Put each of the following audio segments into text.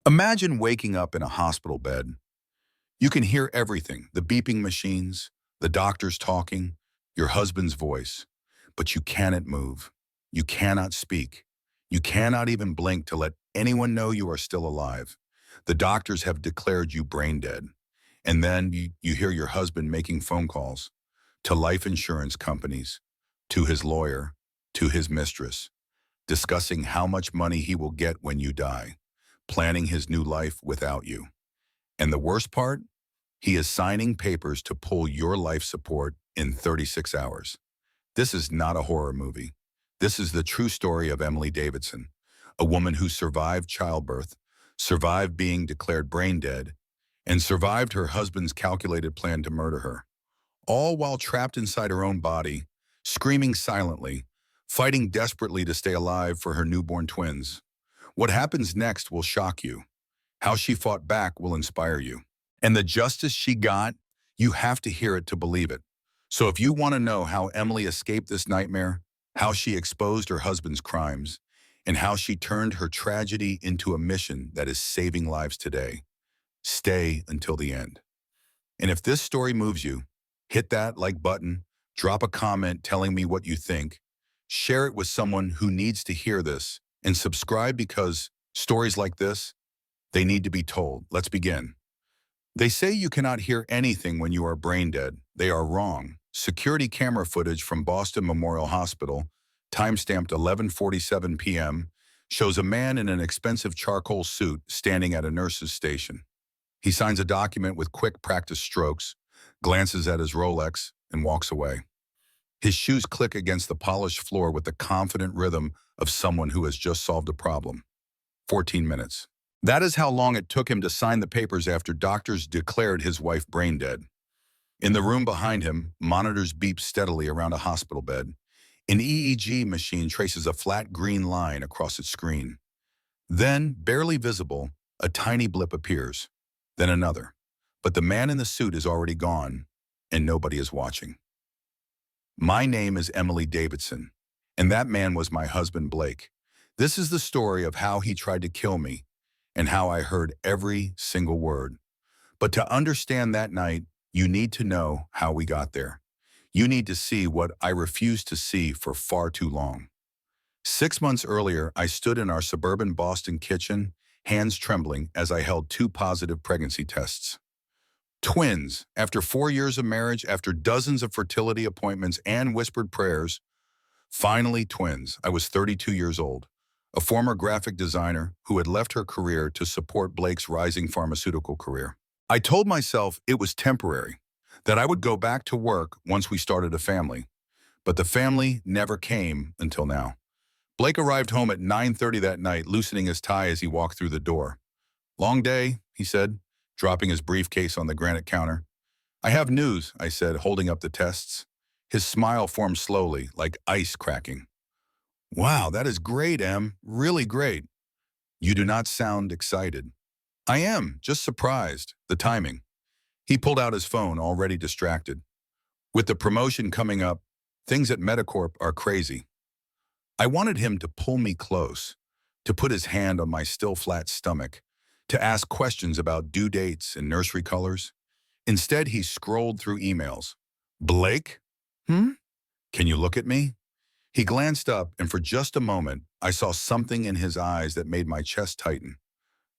Imagine waking up in a hospital bed. You can hear everything, the beeping machines, the doctors talking, your husband's voice, but you cannot move. You cannot speak. You cannot even blink to let anyone know you are still alive. The doctors have declared you brain dead. And then you hear your husband making phone calls to life insurance companies, to his lawyer, to his mistress, discussing how much money he will get when you die, planning his new life without you. And the worst part? He is signing papers to pull your life support in 36 hours. This is not a horror movie. This is the true story of Emily Davidson, a woman who survived childbirth, survived being declared brain dead, and survived her husband's calculated plan to murder her, all while trapped inside her own body, screaming silently, fighting desperately to stay alive for her newborn twins. What happens next will shock you. How she fought back will inspire you. And the justice she got, you have to hear it to believe it. So if you want to know how Emily escaped this nightmare, how she exposed her husband's crimes, and how she turned her tragedy into a mission that is saving lives today, stay until the end. And if this story moves you, hit that like button, drop a comment telling me what you think, share it with someone who needs to hear this, and subscribe because stories like this, they need to be told. Let's begin. They say you cannot hear anything when you are brain dead. They are wrong. Security camera footage from Boston Memorial Hospital, timestamped 11:47 p.m., shows a man in an expensive charcoal suit standing at a nurse's station. He signs a document with quick practice strokes, glances at his Rolex, and walks away. His shoes click against the polished floor with the confident rhythm of someone who has just solved a problem. 14 minutes. That is how long it took him to sign the papers after doctors declared his wife brain dead. In the room behind him, monitors beep steadily around a hospital bed. An EEG machine traces a flat green line across its screen. Then, barely visible, a tiny blip appears. Then another. But the man in the suit is already gone, and nobody is watching. My name is Emily Davidson, and that man was my husband Blake. This is the story of how he tried to kill me, and how I heard every single word. But to understand that night, you need to know how we got there. You need to see what I refused to see for far too long. 6 months earlier, I stood in our suburban Boston kitchen, hands trembling as I held 2 positive pregnancy tests. Twins, after 4 years of marriage, after dozens of fertility appointments and whispered prayers, finally twins. I was 32 years old. A former graphic designer who had left her career to support Blake's rising pharmaceutical career. I told myself it was temporary, that I would go back to work once we started a family. But the family never came until now. Blake arrived home at 9:30 that night, loosening his tie as he walked through the door. "Long day," he said, dropping his briefcase on the granite counter. "I have news," I said, holding up the tests. His smile formed slowly, like ice cracking. "Wow, that is great, Em. Really great." "You do not sound excited." "I am, just surprised. The timing." He pulled out his phone, already distracted. "With the promotion coming up, things at Medicorp are crazy." I wanted him to pull me close, to put his hand on my still flat stomach, to ask questions about due dates and nursery colors. Instead, he scrolled through emails. "Blake? Hmm? Can you look at me?" He glanced up, and for just a moment, I saw something in his eyes that made my chest tighten.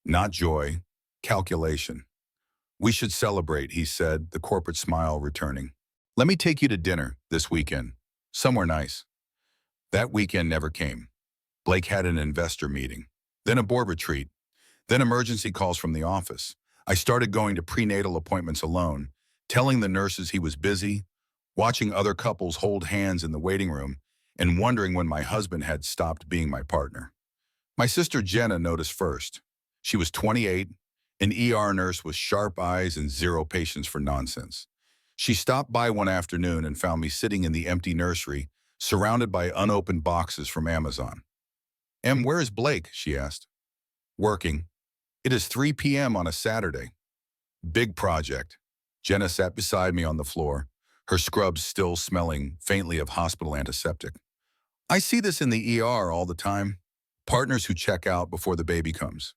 Not joy, calculation. "We should celebrate," he said, the corporate smile returning. "Let me take you to dinner this weekend. Somewhere nice." That weekend never came. Blake had an investor meeting, then a board retreat, then emergency calls from the office. I started going to prenatal appointments alone, telling the nurses he was busy, watching other couples hold hands in the waiting room, and wondering when my husband had stopped being my partner. My sister Jenna noticed first. She was 28, an ER nurse with sharp eyes and zero patience for nonsense. She stopped by one afternoon and found me sitting in the empty nursery, surrounded by unopened boxes from Amazon. "Em, where is Blake?" she asked. "Working. It is 3 p.m. on a Saturday." "Big project." Jenna sat beside me on the floor, her scrubs still smelling faintly of hospital antiseptic. "I see this in the ER all the time. Partners who check out before the baby comes."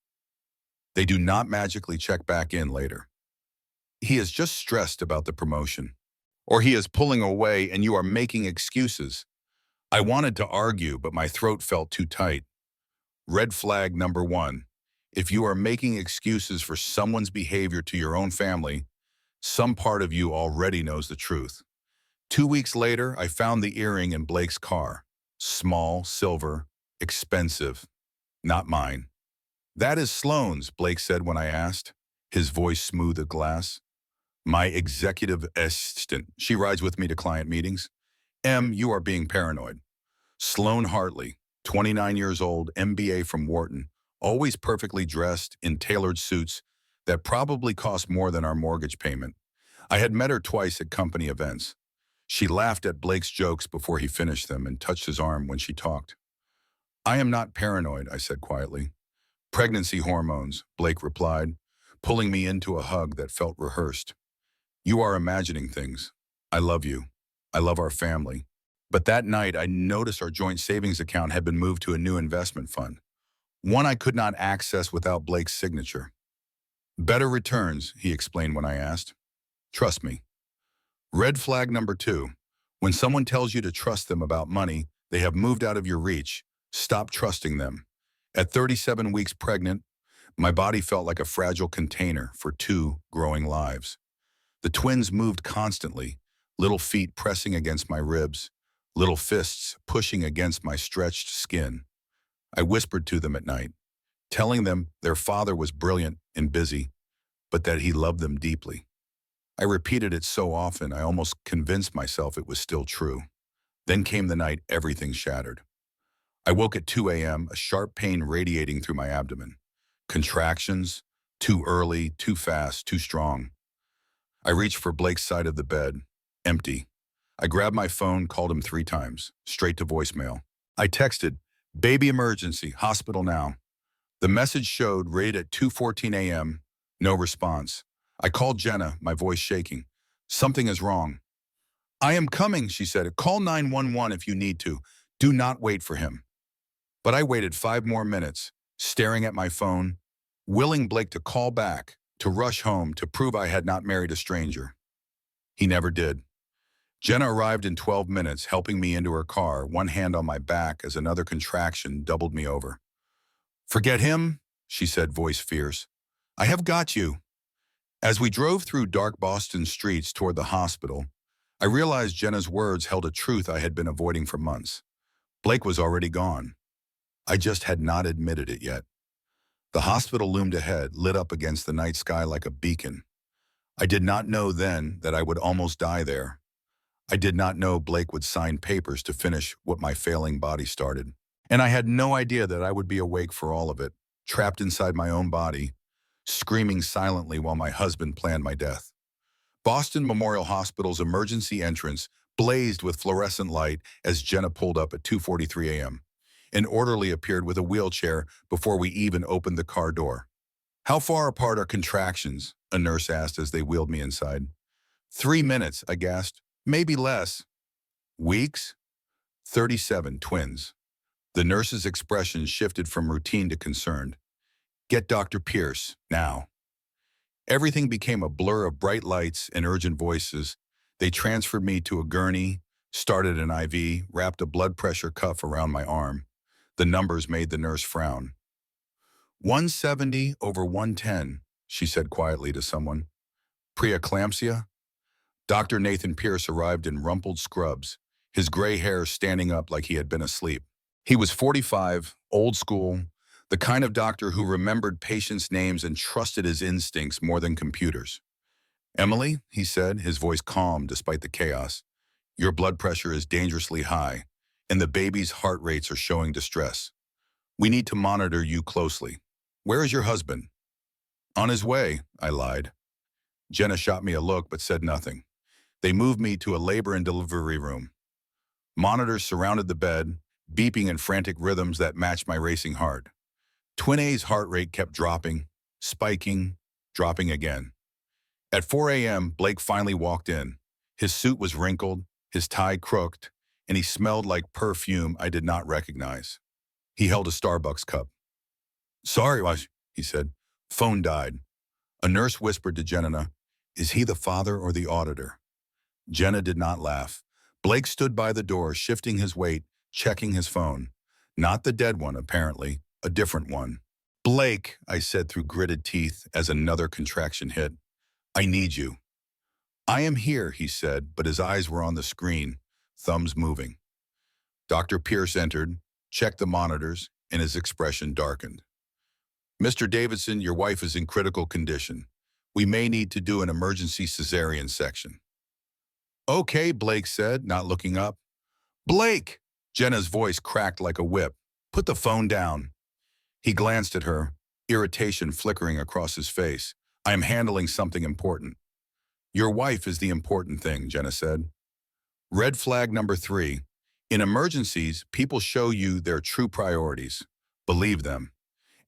They do not magically check back in later. He is just stressed about the promotion. Or he is pulling away and you are making excuses. I wanted to argue, but my throat felt too tight. Red flag number one. If you are making excuses for someone's behavior to your own family, some part of you already knows the truth. 2 weeks later, I found the earring in Blake's car. Small, silver, expensive. Not mine. That is Sloane's, Blake said when I asked, his voice smooth as glass. My executive assistant. She rides with me to client meetings. You are being paranoid. Sloane Hartley, 29 years old, MBA from Wharton, always perfectly dressed in tailored suits that probably cost more than our mortgage payment. I had met her twice at company events. She laughed at Blake's jokes before he finished them and touched his arm when she talked. I am not paranoid, I said quietly. Pregnancy hormones, Blake replied, pulling me into a hug that felt rehearsed. You are imagining things. I love you. I love our family. But that night, I noticed our joint savings account had been moved to a new investment fund, one I could not access without Blake's signature. Better returns, he explained when I asked. Trust me. Red flag number two. When someone tells you to trust them about money, they have moved out of your reach. Stop trusting them. At 37 weeks pregnant, my body felt like a fragile container for two growing lives. The twins moved constantly, little feet pressing against my ribs, little fists pushing against my stretched skin. I whispered to them at night, telling them their father was brilliant and busy, but that he loved them deeply. I repeated it so often I almost convinced myself it was still true. Then came the night everything shattered. I woke at 2 a.m., a sharp pain radiating through my abdomen. Contractions, too early, too fast, too strong. I reached for Blake's side of the bed, empty. I grabbed my phone, called him 3 times, straight to voicemail. I texted, baby emergency, hospital now. The message showed read at 2:14 a.m., no response. I called Jenna, my voice shaking. Something is wrong. I am coming, she said. Call 911 if you need to. Do not wait for him. But I waited 5 more minutes, staring at my phone, willing Blake to call back, to rush home, to prove I had not married a stranger. He never did. Jenna arrived in 12 minutes, helping me into her car, one hand on my back as another contraction doubled me over. Forget him, she said, voice fierce. I have got you. As we drove through dark Boston streets toward the hospital, I realized Jenna's words held a truth I had been avoiding for months. Blake was already gone. I just had not admitted it yet. The hospital loomed ahead, lit up against the night sky like a beacon. I did not know then that I would almost die there. I did not know Blake would sign papers to finish what my failing body started. And I had no idea that I would be awake for all of it, trapped inside my own body, screaming silently while my husband planned my death. Boston Memorial Hospital's emergency entrance blazed with fluorescent light as Jenna pulled up at 2:43 a.m. An orderly appeared with a wheelchair before we even opened the car door. How far apart are contractions? A nurse asked as they wheeled me inside. 3 minutes, I gasped. Maybe less. Weeks? 37 twins. The nurse's expression shifted from routine to concerned. Get Dr. Pierce, now. Everything became a blur of bright lights and urgent voices. They transferred me to a gurney, started an IV, wrapped a blood pressure cuff around my arm. The numbers made the nurse frown. 170 over 110, she said quietly to someone. Preeclampsia? Dr. Nathan Pierce arrived in rumpled scrubs, his gray hair standing up like he had been asleep. He was 45, old school, the kind of doctor who remembered patients' names and trusted his instincts more than computers. Emily, he said, his voice calm despite the chaos, your blood pressure is dangerously high, and the baby's heart rates are showing distress. We need to monitor you closely. Where is your husband? On his way, I lied. Jenna shot me a look but said nothing. They moved me to a labor and delivery room. Monitors surrounded the bed, beeping in frantic rhythms that matched my racing heart. Twin A's heart rate kept dropping, spiking, dropping again. At 4 a.m., Blake finally walked in. His suit was wrinkled, his tie crooked, and he smelled like perfume I did not recognize. He held a Starbucks cup. Sorry, he said. Phone died. A nurse whispered to Jenna, "Is he the father or the auditor?" Jenna did not laugh. Blake stood by the door, shifting his weight, checking his phone. Not the dead one, apparently, a different one. "Blake," I said through gritted teeth as another contraction hit. "I need you." "I am here," he said, but his eyes were on the screen, thumbs moving. Dr. Pierce entered, checked the monitors, and his expression darkened. "Mr. Davidson, your wife is in critical condition. We may need to do an emergency cesarean section." "Okay," Blake said, not looking up. "Blake!" Jenna's voice cracked like a whip. "Put the phone down." He glanced at her, irritation flickering across his face. "I am handling something important." "Your wife is the important thing," Jenna said. Red flag number 3. In emergencies, people show you their true priorities. Believe them.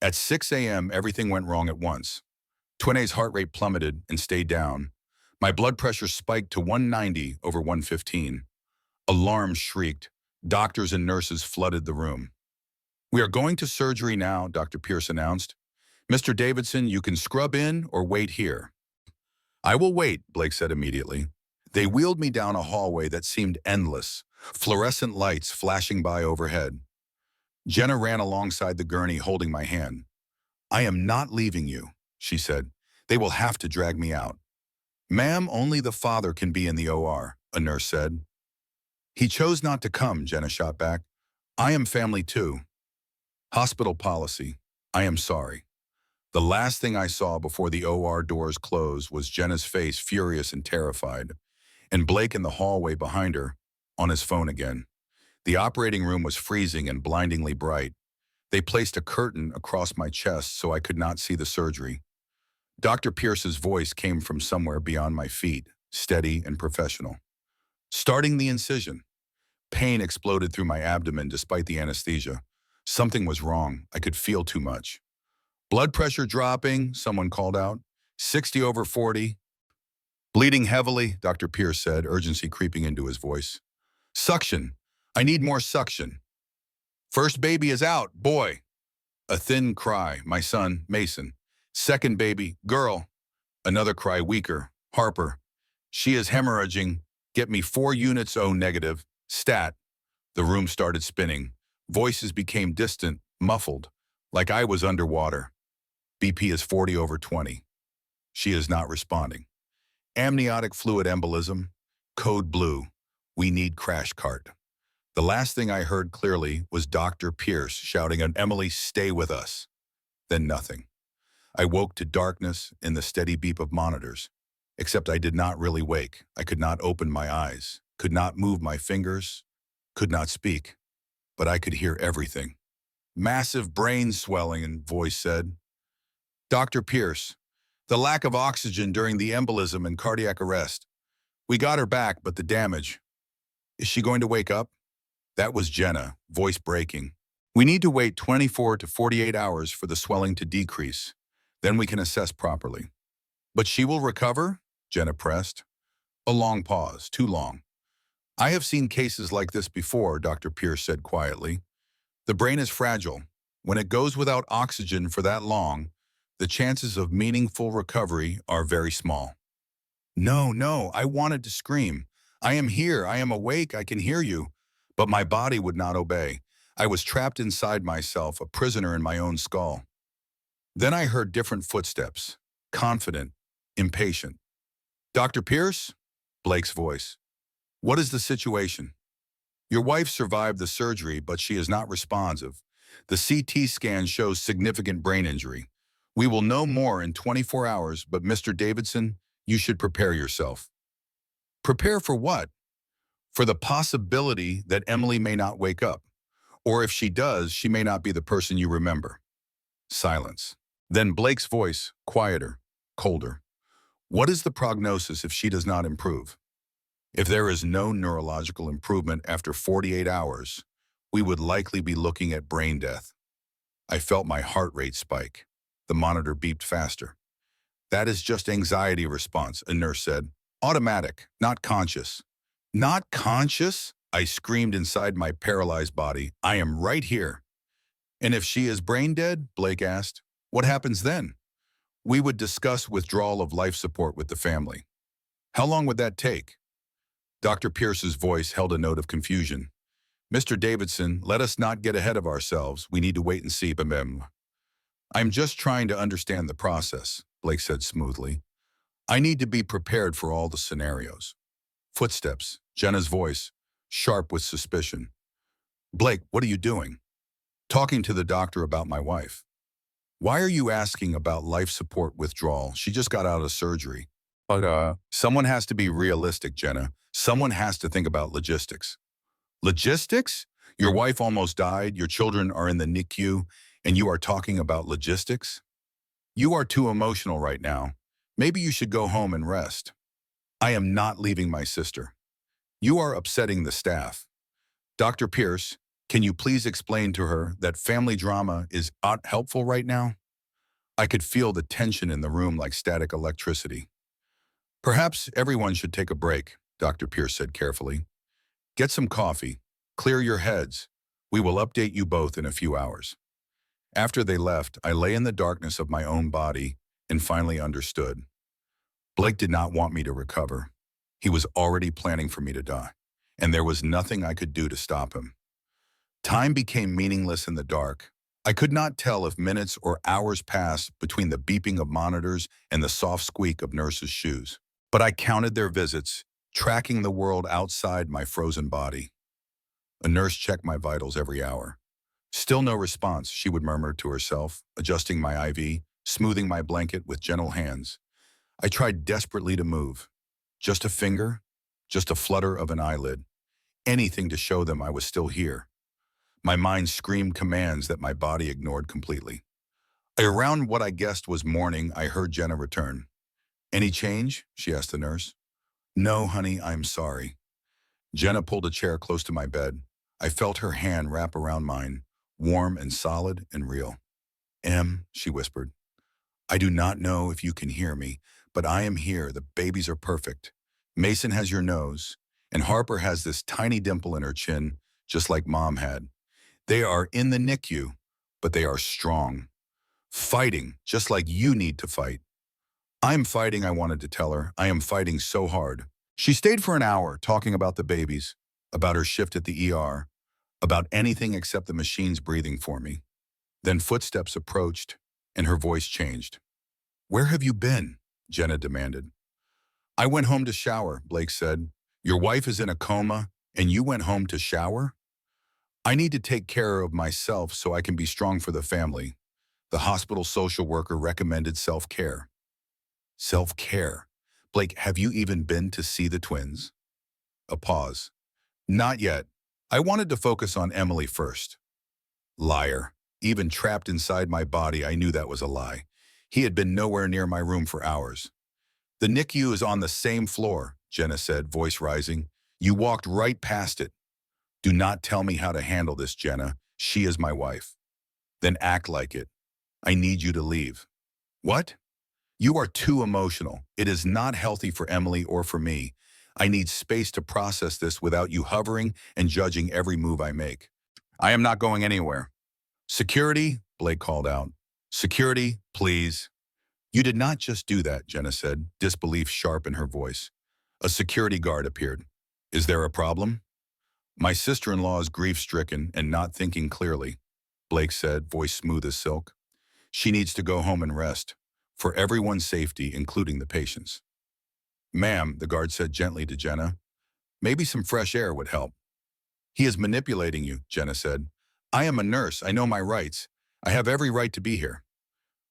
At 6 a.m., everything went wrong at once. Twine's heart rate plummeted and stayed down. My blood pressure spiked to 190 over 115. Alarms shrieked. Doctors and nurses flooded the room. "We are going to surgery now," Dr. Pierce announced. "Mr. Davidson, you can scrub in or wait here." "I will wait," Blake said immediately. They wheeled me down a hallway that seemed endless, fluorescent lights flashing by overhead. Jenna ran alongside the gurney holding my hand. "I am not leaving you," she said. "They will have to drag me out." "Ma'am, only the father can be in the OR, a nurse said. "He chose not to come," Jenna shot back. "I am family too." "Hospital policy. I am sorry." The last thing I saw before the OR doors closed was Jenna's face, furious and terrified, and Blake in the hallway behind her, on his phone again. The operating room was freezing and blindingly bright. They placed a curtain across my chest so I could not see the surgery. Dr. Pierce's voice came from somewhere beyond my feet, steady and professional. "Starting the incision." Pain exploded through my abdomen despite the anesthesia. Something was wrong. I could feel too much. "Blood pressure dropping," someone called out. 60 over 40. "Bleeding heavily," Dr. Pierce said, urgency creeping into his voice. "Suction. I need more suction." "First baby is out, boy." A thin cry, "My son, Mason." "Second baby, girl." Another cry, weaker, "Harper." "She is hemorrhaging. Get me 4 units O negative. Stat." The room started spinning. Voices became distant, muffled, like I was underwater. "BP is 40 over 20. She is not responding. Amniotic fluid embolism. Code blue. We need crash cart." The last thing I heard clearly was Dr. Pierce shouting at Emily, "Stay with us." Then nothing. I woke to darkness and the steady beep of monitors. Except I did not really wake. I could not open my eyes, could not move my fingers, could not speak. But I could hear everything. "Massive brain swelling," and voice said. "Dr. Pierce, the lack of oxygen during the embolism and cardiac arrest. We got her back, but the damage. Is she going to wake up?" That was Jenna, voice breaking. "We need to wait 24 to 48 hours for the swelling to decrease. Then we can assess properly." "But she will recover?" Jenna pressed. A long pause, too long. "I have seen cases like this before," Dr. Pierce said quietly. "The brain is fragile. When it goes without oxygen for that long, the chances of meaningful recovery are very small." "No, no," I wanted to scream. "I am here, I am awake, I can hear you." But my body would not obey. I was trapped inside myself, a prisoner in my own skull. Then I heard different footsteps, confident, impatient. "Dr. Pierce?" Blake's voice. "What is the situation?" "Your wife survived the surgery, but she is not responsive. The CT scan shows significant brain injury. We will know more in 24 hours, but Mr. Davidson, you should prepare yourself." "Prepare for what?" "For the possibility that Emily may not wake up. Or if she does, she may not be the person you remember." Silence. Then Blake's voice, quieter, colder. "What is the prognosis if she does not improve?" "If there is no neurological improvement after 48 hours, we would likely be looking at brain death." I felt my heart rate spike. The monitor beeped faster. "That is just anxiety response," a nurse said. "Automatic, not conscious." "Not conscious?" I screamed inside my paralyzed body. "I am right here." "And if she is brain dead?" Blake asked. "What happens then?" We would discuss withdrawal of life support with the family. How long would that take? Dr. Pierce's voice held a note of confusion. Mr. Davidson, let us not get ahead of ourselves. We need to wait and see. I'm just trying to understand the process, Blake said smoothly. I need to be prepared for all the scenarios. Footsteps, Jenna's voice, sharp with suspicion. Blake, what are you doing? Talking to the doctor about my wife. Why are you asking about life support withdrawal? She just got out of surgery. Someone has to be realistic, Jenna. Someone has to think about logistics. Logistics? Your wife almost died, your children are in the NICU, and you are talking about logistics? You are too emotional right now. Maybe you should go home and rest. I am not leaving my sister. You are upsetting the staff. Dr. Pierce, can you please explain to her that family drama is not helpful right now? I could feel the tension in the room like static electricity. Perhaps everyone should take a break, Dr. Pierce said carefully. Get some coffee. Clear your heads. We will update you both in a few hours. After they left, I lay in the darkness of my own body and finally understood. Blake did not want me to recover. He was already planning for me to die, and there was nothing I could do to stop him. Time became meaningless in the dark. I could not tell if minutes or hours passed between the beeping of monitors and the soft squeak of nurses' shoes. But I counted their visits, tracking the world outside my frozen body. A nurse checked my vitals every hour. Still no response, she would murmur to herself, adjusting my IV, smoothing my blanket with gentle hands. I tried desperately to move. Just a finger, just a flutter of an eyelid. Anything to show them I was still here. My mind screamed commands that my body ignored completely. Around what I guessed was morning, I heard Jenna return. Any change? She asked the nurse. No, honey, I'm sorry. Jenna pulled a chair close to my bed. I felt her hand wrap around mine, warm and solid and real. She whispered. I do not know if you can hear me, but I am here. The babies are perfect. Mason has your nose, and Harper has this tiny dimple in her chin, just like Mom had. They are in the NICU, but they are strong. Fighting, just like you need to fight. I'm fighting, I wanted to tell her. I am fighting so hard. She stayed for an hour talking about the babies, about her shift at the ER, about anything except the machines breathing for me. Then footsteps approached, and her voice changed. Where have you been? Jenna demanded. I went home to shower, Blake said. Your wife is in a coma, and you went home to shower? I need to take care of myself so I can be strong for the family. The hospital social worker recommended self-care. Self-care? Blake, have you even been to see the twins? A pause. Not yet. I wanted to focus on Emily first. Liar. Even trapped inside my body, I knew that was a lie. He had been nowhere near my room for hours. The NICU is on the same floor, Jenna said, voice rising. You walked right past it. Do not tell me how to handle this, Jenna. She is my wife. Then act like it. I need you to leave. What? You are too emotional. It is not healthy for Emily or for me. I need space to process this without you hovering and judging every move I make. I am not going anywhere. Security, Blake called out. Security, please. You did not just do that, Jenna said, disbelief sharp in her voice. A security guard appeared. Is there a problem? My sister-in-law is grief-stricken and not thinking clearly, Blake said, voice smooth as silk. She needs to go home and rest, for everyone's safety, including the patient's. Ma'am, the guard said gently to Jenna, maybe some fresh air would help. He is manipulating you, Jenna said. I am a nurse. I know my rights. I have every right to be here.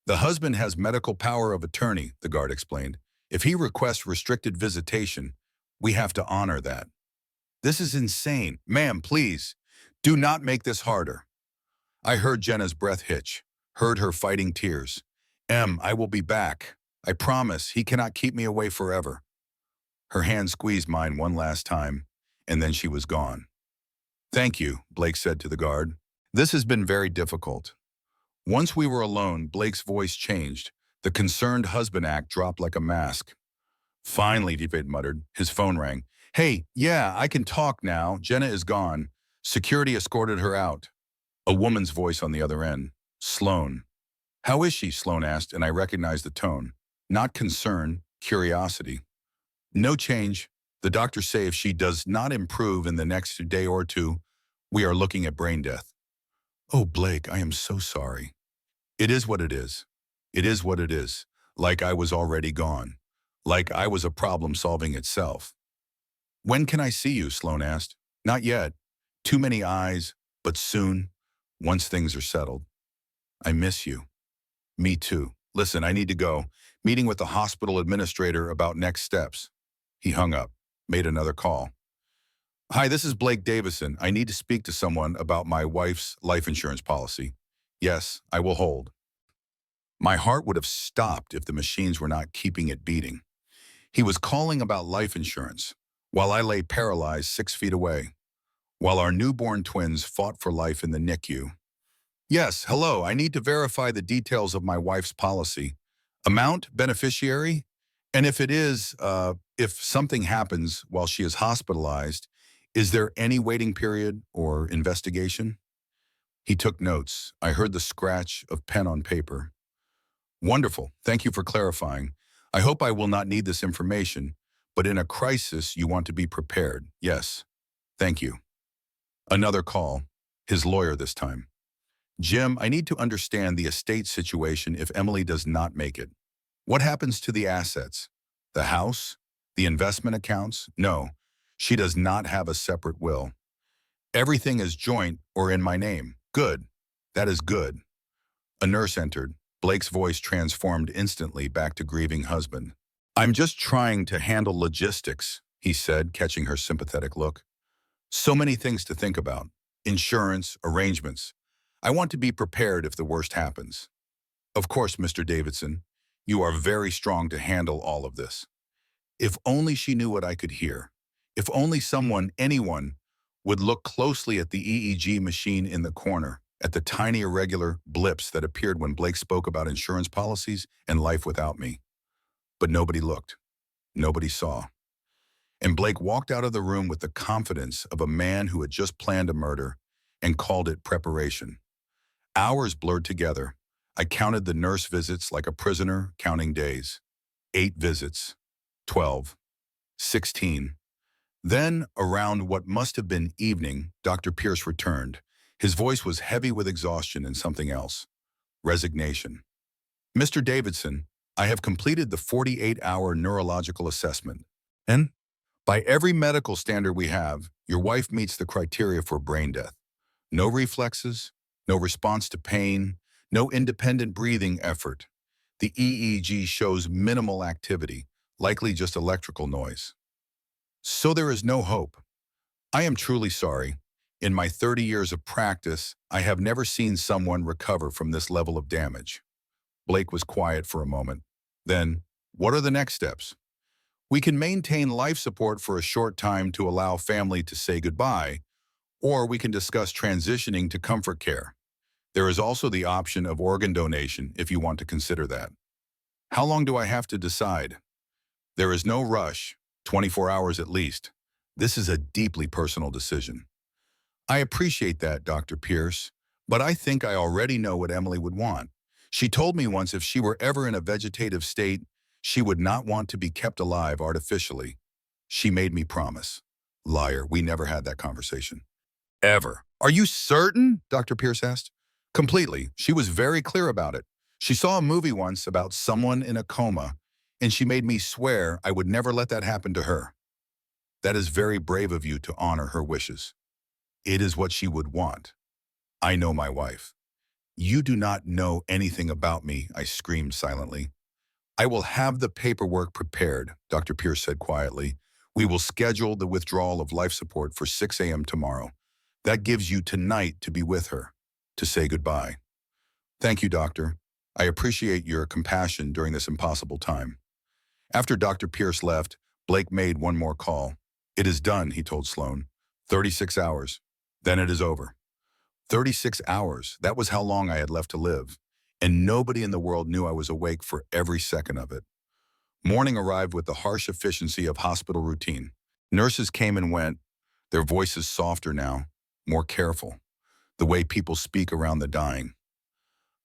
The husband has medical power of attorney, the guard explained. If he requests restricted visitation, we have to honor that. This is insane. Ma'am, please, do not make this harder. I heard Jenna's breath hitch, heard her fighting tears. I will be back. I promise he cannot keep me away forever. Her hand squeezed mine one last time, and then she was gone. Thank you, Blake said to the guard. This has been very difficult. Once we were alone, Blake's voice changed. The concerned husband act dropped like a mask. Finally, David muttered. His phone rang. Hey, yeah, I can talk now. Jenna is gone. Security escorted her out. A woman's voice on the other end. Sloan. How is she? Sloan asked, and I recognized the tone. Not concern, curiosity. No change. The doctors say if she does not improve in the next day or two, we are looking at brain death. Oh, Blake, I am so sorry. It is what it is. It is what it is. Like I was already gone. Like I was a problem solving itself. When can I see you? Sloan asked. Not yet. Too many eyes, but soon, once things are settled. I miss you. Me too. Listen, I need to go. Meeting with the hospital administrator about next steps. He hung up, made another call. Hi, this is Blake Davison. I need to speak to someone about my wife's life insurance policy. Yes, I will hold. My heart would have stopped if the machines were not keeping it beating. He was calling about life insurance, while I lay paralyzed 6 feet away, while our newborn twins fought for life in the NICU. Yes, hello, I need to verify the details of my wife's policy. Amount, beneficiary, and if something happens while she is hospitalized, is there any waiting period or investigation? He took notes. I heard the scratch of pen on paper. Wonderful. Thank you for clarifying. I hope I will not need this information, but in a crisis, you want to be prepared. Yes. Thank you. Another call. His lawyer this time. Jim, I need to understand the estate situation if Emily does not make it. What happens to the assets? The house? The investment accounts? No, she does not have a separate will. Everything is joint or in my name. Good. That is good. A nurse entered. Blake's voice transformed instantly back to grieving husband. I'm just trying to handle logistics, he said, catching her sympathetic look. So many things to think about. Insurance, arrangements. I want to be prepared if the worst happens. Of course, Mr. Davidson, you are very strong to handle all of this. If only she knew what I could hear. If only anyone, would look closely at the EEG machine in the corner, at the tiny irregular blips that appeared when Blake spoke about insurance policies and life without me. But nobody looked. Nobody saw. And Blake walked out of the room with the confidence of a man who had just planned a murder and called it preparation. Hours blurred together. I counted the nurse visits like a prisoner counting days. 8 visits. 12. 16. Then, around what must have been evening, Dr. Pierce returned. His voice was heavy with exhaustion and something else. Resignation. Mr. Davidson, I have completed the 48-hour neurological assessment. And, by every medical standard we have, your wife meets the criteria for brain death. No reflexes, no response to pain, no independent breathing effort. The EEG shows minimal activity, likely just electrical noise. So there is no hope. I am truly sorry. In my 30 years of practice, I have never seen someone recover from this level of damage. Blake was quiet for a moment. Then, what are the next steps? We can maintain life support for a short time to allow family to say goodbye, or we can discuss transitioning to comfort care. There is also the option of organ donation if you want to consider that. How long do I have to decide? There is no rush, 24 hours at least. This is a deeply personal decision. I appreciate that, Dr. Pierce, but I think I already know what Emily would want. She told me once if she were ever in a vegetative state, she would not want to be kept alive artificially. She made me promise. Liar, we never had that conversation. Ever. Are you certain? Dr. Pierce asked. Completely. She was very clear about it. She saw a movie once about someone in a coma, and she made me swear I would never let that happen to her. That is very brave of you to honor her wishes. It is what she would want. I know my wife. You do not know anything about me, I screamed silently. I will have the paperwork prepared, Dr. Pierce said quietly. We will schedule the withdrawal of life support for 6 a.m. tomorrow. That gives you tonight to be with her, to say goodbye. Thank you, doctor. I appreciate your compassion during this impossible time. After Dr. Pierce left, Blake made one more call. It is done, he told Sloan. 36 hours. Then it is over. 36 hours. That was how long I had left to live. And nobody in the world knew I was awake for every second of it. Morning arrived with the harsh efficiency of hospital routine. Nurses came and went, their voices softer now, more careful, the way people speak around the dying.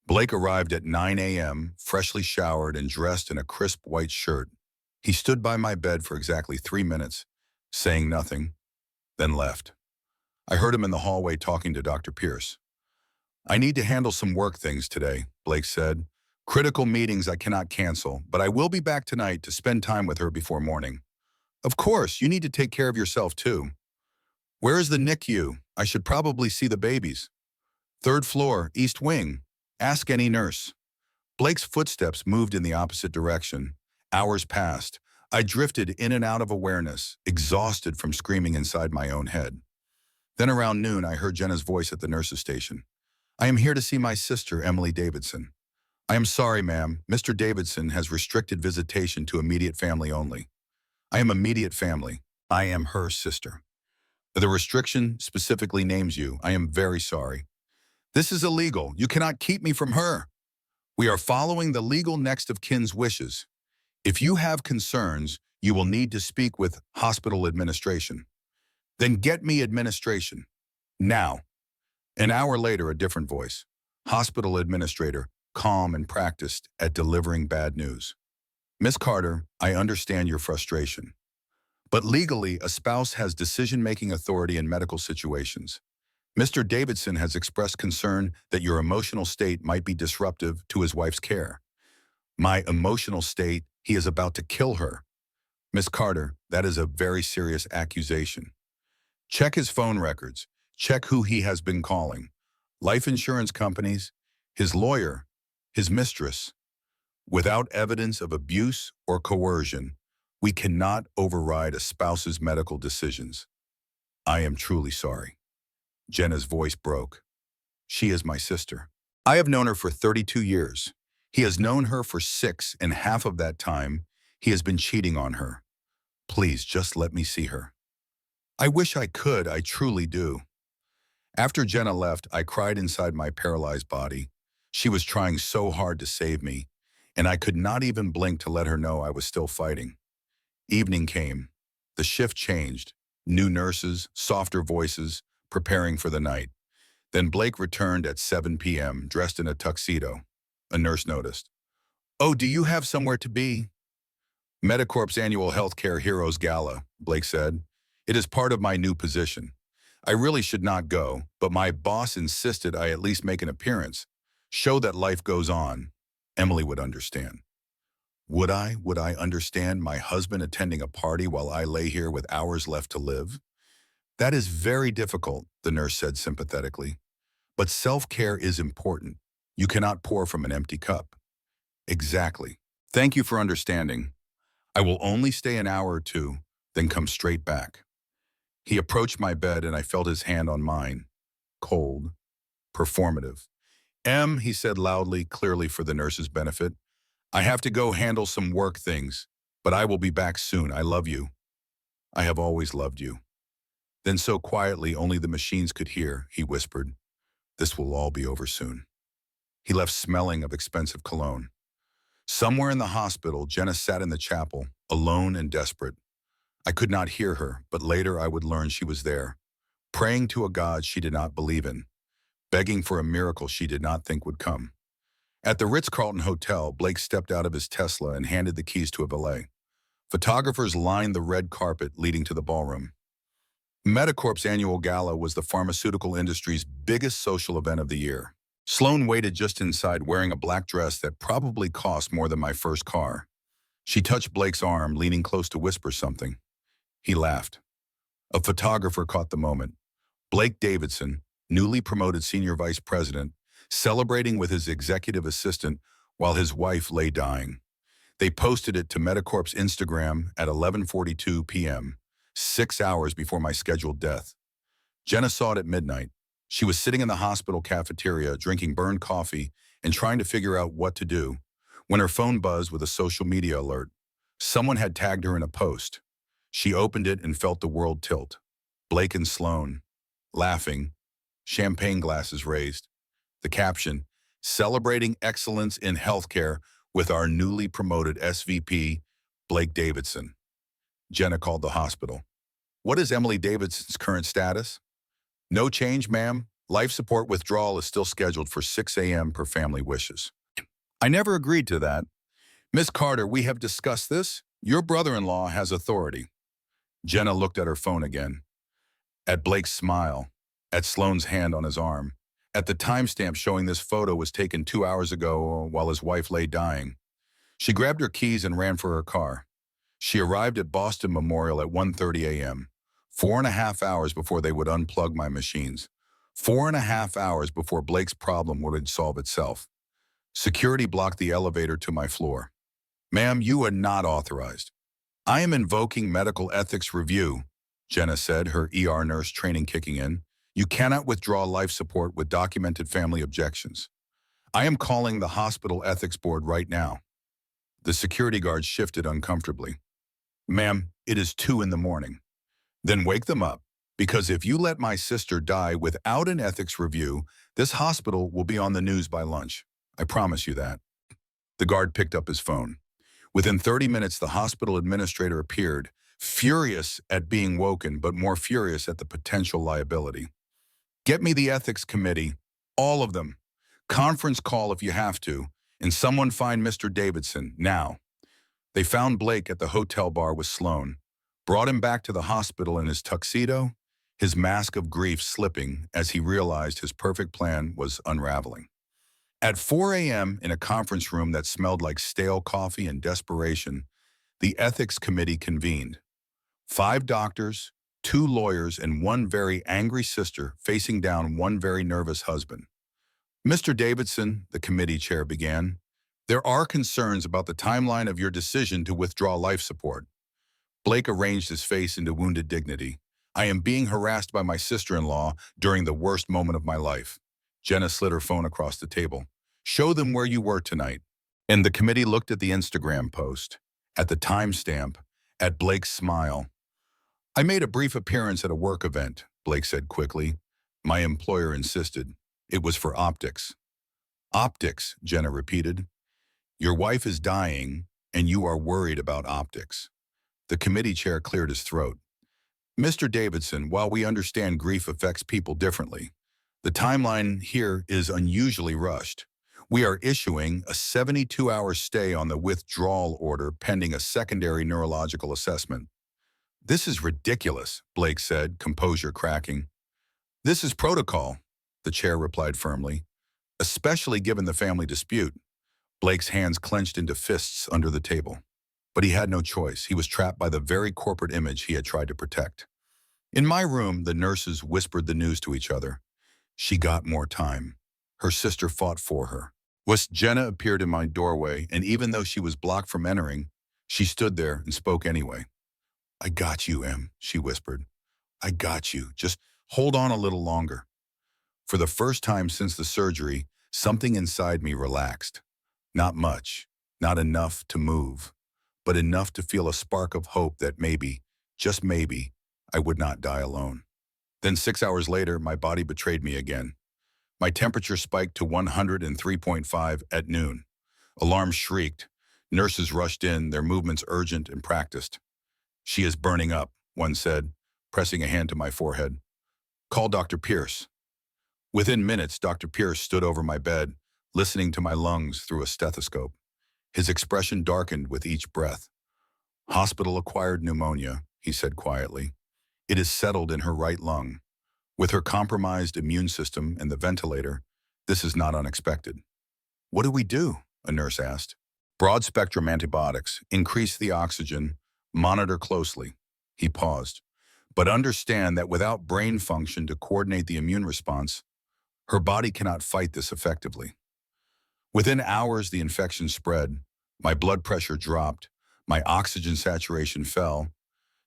Blake arrived at 9 a.m., freshly showered and dressed in a crisp white shirt. He stood by my bed for exactly 3 minutes, saying nothing, then left. I heard him in the hallway talking to Dr. Pierce. "I need to handle some work things today," Blake said. "Critical meetings I cannot cancel, but I will be back tonight to spend time with her before morning." "Of course, you need to take care of yourself too." "Where is the NICU? I should probably see the babies." "Third floor, east wing. Ask any nurse." Blake's footsteps moved in the opposite direction. Hours passed. I drifted in and out of awareness, exhausted from screaming inside my own head. Then around noon, I heard Jenna's voice at the nurse's station. "I am here to see my sister, Emily Davidson." "I am sorry, ma'am. Mr. Davidson has restricted visitation to immediate family only." "I am immediate family. I am her sister." "The restriction specifically names you. I am very sorry." "This is illegal. You cannot keep me from her." "We are following the legal next of kin's wishes. If you have concerns, you will need to speak with hospital administration." "Then get me administration. Now." An hour later, a different voice. Hospital administrator, calm and practiced at delivering bad news. "Miss Carter, I understand your frustration. But legally, a spouse has decision-making authority in medical situations. Mr. Davidson has expressed concern that your emotional state might be disruptive to his wife's care." "My emotional state? He is about to kill her." "Miss Carter, that is a very serious accusation. Check his phone records. Check who he has been calling. Life insurance companies, his lawyer, his mistress. Without evidence of abuse or coercion, we cannot override a spouse's medical decisions." "I am truly sorry." Jenna's voice broke. "She is my sister. I have known her for 32 years. He has known her for 6, and half of that time, he has been cheating on her. Please, just let me see her." "I wish I could, I truly do." After Jenna left, I cried inside my paralyzed body. She was trying so hard to save me, and I could not even blink to let her know I was still fighting. Evening came. The shift changed. New nurses, softer voices, preparing for the night. Then Blake returned at 7 p.m., dressed in a tuxedo. A nurse noticed. "Oh, do you have somewhere to be?" "Medicorp's annual Healthcare Heroes Gala," Blake said. "It is part of my new position. I really should not go, but my boss insisted I at least make an appearance. Show that life goes on." Emily would understand. Would I? Would I understand my husband attending a party while I lay here with hours left to live? "That is very difficult," the nurse said sympathetically. "But self-care is important. You cannot pour from an empty cup." "Exactly. Thank you for understanding. I will only stay an hour or two, then come straight back." He approached my bed and I felt his hand on mine. Cold. Performative. "Em," he said loudly, clearly for the nurse's benefit, "I have to go handle some work things, but I will be back soon. I love you." "I have always loved you." Then so quietly only the machines could hear, he whispered, "This will all be over soon." He left smelling of expensive cologne. Somewhere in the hospital, Jenna sat in the chapel, alone and desperate. I could not hear her, but later I would learn she was there, praying to a God she did not believe in, begging for a miracle she did not think would come. At the Ritz-Carlton Hotel, Blake stepped out of his Tesla and handed the keys to a valet. Photographers lined the red carpet leading to the ballroom. Medicorp's annual gala was the pharmaceutical industry's biggest social event of the year. Sloane waited just inside wearing a black dress that probably cost more than my first car. She touched Blake's arm, leaning close to whisper something. He laughed. A photographer caught the moment. Blake Davidson, newly promoted senior vice president, celebrating with his executive assistant while his wife lay dying. They posted it to Medicorp's Instagram at 11:42 p.m., 6 hours before my scheduled death. Jenna saw it at midnight. She was sitting in the hospital cafeteria, drinking burned coffee and trying to figure out what to do, when her phone buzzed with a social media alert. Someone had tagged her in a post. She opened it and felt the world tilt. Blake and Sloane, laughing, champagne glasses raised. The caption, "Celebrating excellence in healthcare with our newly promoted SVP, Blake Davidson." Jenna called the hospital. "What is Emily Davidson's current status?" "No change, ma'am. Life support withdrawal is still scheduled for 6 a.m. per family wishes. I never agreed to that. Miss Carter, we have discussed this. Your brother-in-law has authority. Jenna looked at her phone again, at Blake's smile, at Sloane's hand on his arm, at the timestamp showing this photo was taken 2 hours ago while his wife lay dying. She grabbed her keys and ran for her car. She arrived at Boston Memorial at 1:30 a.m., 4.5 hours before they would unplug my machines. 4.5 hours before Blake's problem would solve itself. Security blocked the elevator to my floor. Ma'am, you are not authorized. I am invoking medical ethics review, Jenna said, her ER nurse training kicking in. You cannot withdraw life support with documented family objections. I am calling the hospital ethics board right now. The security guard shifted uncomfortably. Ma'am, it is 2 in the morning. Then wake them up, because if you let my sister die without an ethics review, this hospital will be on the news by lunch. I promise you that. The guard picked up his phone. Within 30 minutes, the hospital administrator appeared, furious at being woken, but more furious at the potential liability. Get me the ethics committee, all of them. Conference call if you have to, and someone find Mr. Davidson, now. They found Blake at the hotel bar with Sloane, brought him back to the hospital in his tuxedo, his mask of grief slipping as he realized his perfect plan was unraveling. At 4 a.m. in a conference room that smelled like stale coffee and desperation, the ethics committee convened. 5 doctors, 2 lawyers, and 1 very angry sister facing down 1 very nervous husband. Mr. Davidson, the committee chair began, there are concerns about the timeline of your decision to withdraw life support. Blake arranged his face into wounded dignity. I am being harassed by my sister-in-law during the worst moment of my life. Jenna slid her phone across the table. Show them where you were tonight. And the committee looked at the Instagram post, at the timestamp, at Blake's smile. I made a brief appearance at a work event, Blake said quickly. My employer insisted. It was for optics. Optics, Jenna repeated. Your wife is dying, and you are worried about optics. The committee chair cleared his throat. Mr. Davidson, while we understand grief affects people differently, the timeline here is unusually rushed. We are issuing a 72-hour stay on the withdrawal order pending a secondary neurological assessment. This is ridiculous, Blake said, composure cracking. This is protocol, the chair replied firmly, especially given the family dispute. Blake's hands clenched into fists under the table. But he had no choice. He was trapped by the very corporate image he had tried to protect. In my room, the nurses whispered the news to each other. She got more time. Her sister fought for her. Jenna appeared in my doorway, and even though she was blocked from entering, she stood there and spoke anyway. I got you, Em, she whispered. I got you. Just hold on a little longer. For the first time since the surgery, something inside me relaxed. Not much, not enough to move, but enough to feel a spark of hope that maybe, just maybe, I would not die alone. Then 6 hours later, my body betrayed me again. My temperature spiked to 103.5 at noon. Alarms shrieked. Nurses rushed in, their movements urgent and practiced. She is burning up, one said, pressing a hand to my forehead. Call Dr. Pierce. Within minutes, Dr. Pierce stood over my bed, listening to my lungs through a stethoscope. His expression darkened with each breath. Hospital-acquired pneumonia, he said quietly. It is settled in her right lung. With her compromised immune system and the ventilator, this is not unexpected. What do we do? A nurse asked. Broad-spectrum antibiotics, increase the oxygen, monitor closely. He paused. But understand that without brain function to coordinate the immune response, her body cannot fight this effectively. Within hours, the infection spread. My blood pressure dropped. My oxygen saturation fell.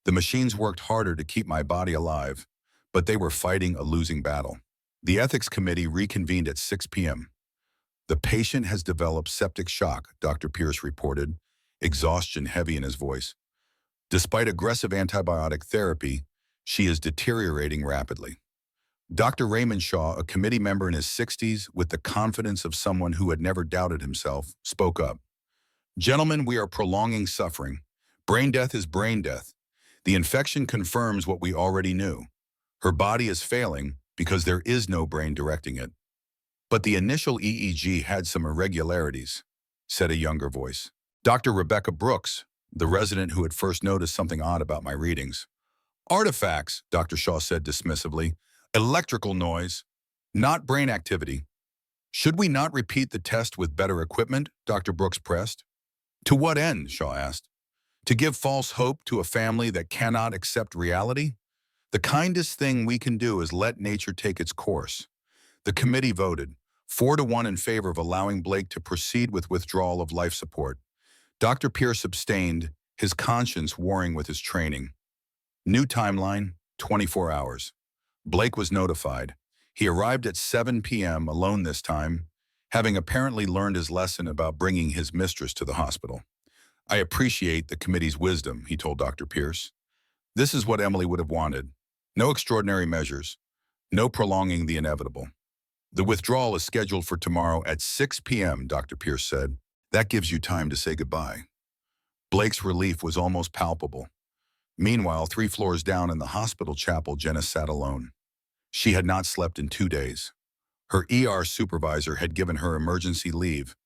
The machines worked harder to keep my body alive, but they were fighting a losing battle. The ethics committee reconvened at 6 p.m. The patient has developed septic shock, Dr. Pierce reported, exhaustion heavy in his voice. Despite aggressive antibiotic therapy, she is deteriorating rapidly. Dr. Raymond Shaw, a committee member in his 60s with the confidence of someone who had never doubted himself, spoke up. Gentlemen, we are prolonging suffering. Brain death is brain death. The infection confirms what we already knew. Her body is failing because there is no brain directing it. But the initial EEG had some irregularities, said a younger voice. Dr. Rebecca Brooks, the resident who had first noticed something odd about my readings. Artifacts, Dr. Shaw said dismissively. Electrical noise, not brain activity. Should we not repeat the test with better equipment? Dr. Brooks pressed. To what end? Shaw asked. To give false hope to a family that cannot accept reality? The kindest thing we can do is let nature take its course. The committee voted 4-1 in favor of allowing Blake to proceed with withdrawal of life support. Dr. Pierce abstained, his conscience warring with his training. New timeline, 24 hours. Blake was notified. He arrived at 7 p.m. alone this time, having apparently learned his lesson about bringing his mistress to the hospital. I appreciate the committee's wisdom, he told Dr. Pierce. This is what Emily would have wanted. No extraordinary measures. No prolonging the inevitable. The withdrawal is scheduled for tomorrow at 6 p.m., Dr. Pierce said. That gives you time to say goodbye. Blake's relief was almost palpable. Meanwhile, 3 floors down in the hospital chapel, Jenna sat alone. She had not slept in 2 days. Her ER supervisor had given her emergency leave,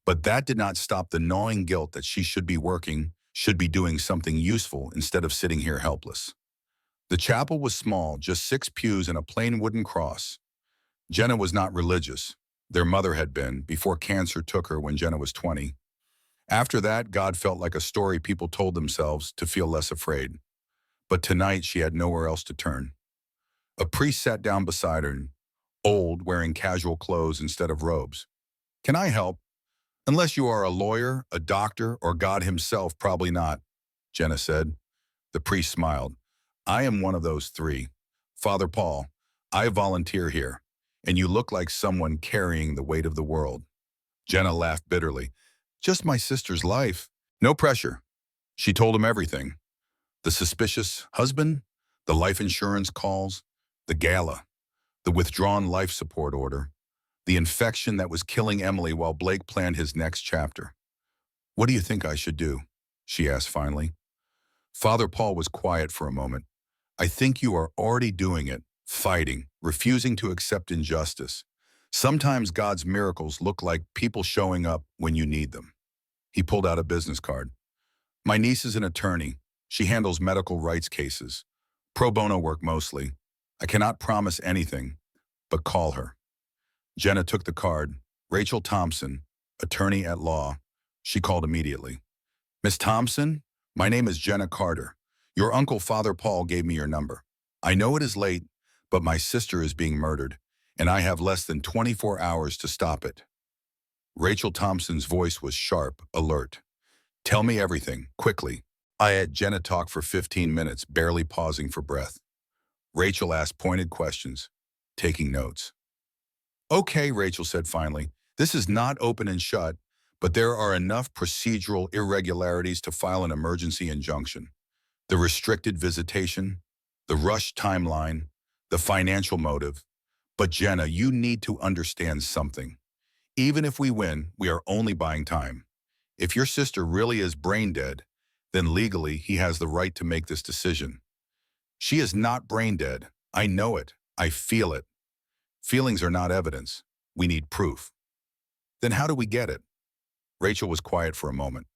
but that did not stop the gnawing guilt that she should be working, should be doing something useful instead of sitting here helpless. The chapel was small, just 6 pews and a plain wooden cross. Jenna was not religious. Their mother had been, before cancer took her when Jenna was 20. After that, God felt like a story people told themselves to feel less afraid. But tonight, she had nowhere else to turn. A priest sat down beside her, old, wearing casual clothes instead of robes. Can I help? Unless you are a lawyer, a doctor, or God himself, probably not, Jenna said. The priest smiled. I am one of those 3. Father Paul, I volunteer here, and you look like someone carrying the weight of the world. Jenna laughed bitterly. Just my sister's life. No pressure. She told him everything. The suspicious husband, the life insurance calls, the gala, the withdrawn life support order, the infection that was killing Emily while Blake planned his next chapter. What do you think I should do? She asked finally. Father Paul was quiet for a moment. I think you are already doing it, fighting, refusing to accept injustice. Sometimes God's miracles look like people showing up when you need them. He pulled out a business card. My niece is an attorney. She handles medical rights cases. Pro bono work mostly. I cannot promise anything, but call her. Jenna took the card. Rachel Thompson, attorney at law. She called immediately. Miss Thompson, my name is Jenna Carter. Your uncle, Father Paul, gave me your number. I know it is late, but my sister is being murdered, and I have less than 24 hours to stop it. Rachel Thompson's voice was sharp, alert. Tell me everything, quickly. I had Jenna talk for 15 minutes, barely pausing for breath. Rachel asked pointed questions, taking notes. Okay, Rachel said finally. This is not open and shut, but there are enough procedural irregularities to file an emergency injunction. The restricted visitation, the rushed timeline, the financial motive. But Jenna, you need to understand something. Even if we win, we are only buying time. If your sister really is brain dead, then legally he has the right to make this decision. She is not brain dead. I know it. I feel it. Feelings are not evidence. We need proof. Then how do we get it? Rachel was quiet for a moment.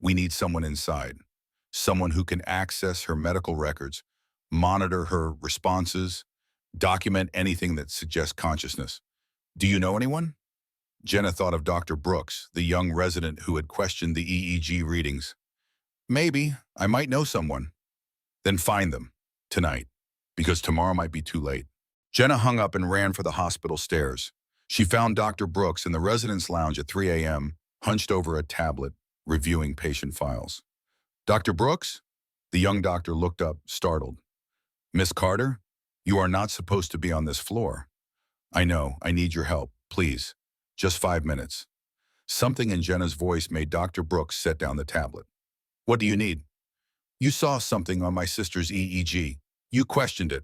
We need someone inside. Someone who can access her medical records, monitor her responses, document anything that suggests consciousness. Do you know anyone? Jenna thought of Dr. Brooks, the young resident who had questioned the EEG readings. Maybe. I might know someone. Then find them. Tonight. Because tomorrow might be too late. Jenna hung up and ran for the hospital stairs. She found Dr. Brooks in the residence lounge at 3 a.m., hunched over a tablet, reviewing patient files. Dr. Brooks? The young doctor looked up, startled. Miss Carter? You are not supposed to be on this floor. I know. I need your help. Please. Just 5 minutes. Something in Jenna's voice made Dr. Brooks set down the tablet. What do you need? You saw something on my sister's EEG. You questioned it.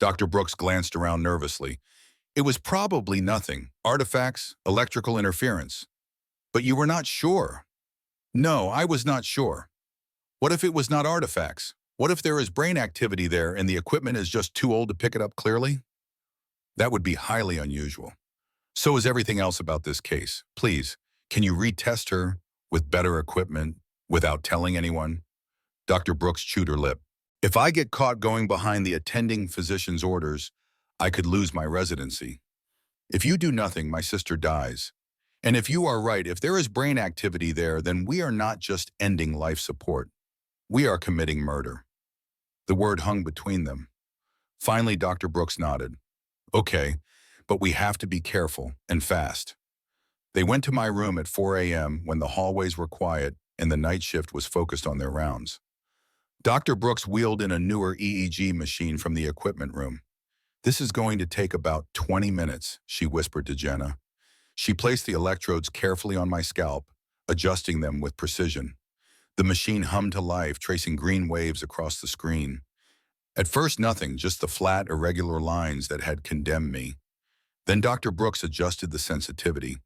Dr. Brooks glanced around nervously. It was probably nothing. Artifacts, electrical interference. But you were not sure. No, I was not sure. What if it was not artifacts? What if there is brain activity there and the equipment is just too old to pick it up clearly? That would be highly unusual. So is everything else about this case. Please, can you retest her with better equipment without telling anyone? Dr. Brooks chewed her lip. If I get caught going behind the attending physician's orders, I could lose my residency. If you do nothing, my sister dies. And if you are right, if there is brain activity there, then we are not just ending life support. We are committing murder. The word hung between them. Finally, Dr. Brooks nodded. Okay, but we have to be careful and fast. They went to my room at 4 a.m. when the hallways were quiet and the night shift was focused on their rounds. Dr. Brooks wheeled in a newer EEG machine from the equipment room. This is going to take about 20 minutes, she whispered to Jenna. She placed the electrodes carefully on my scalp, adjusting them with precision. The machine hummed to life, tracing green waves across the screen. At first nothing, just the flat, irregular lines that had condemned me. Then Dr. Brooks adjusted the sensitivity.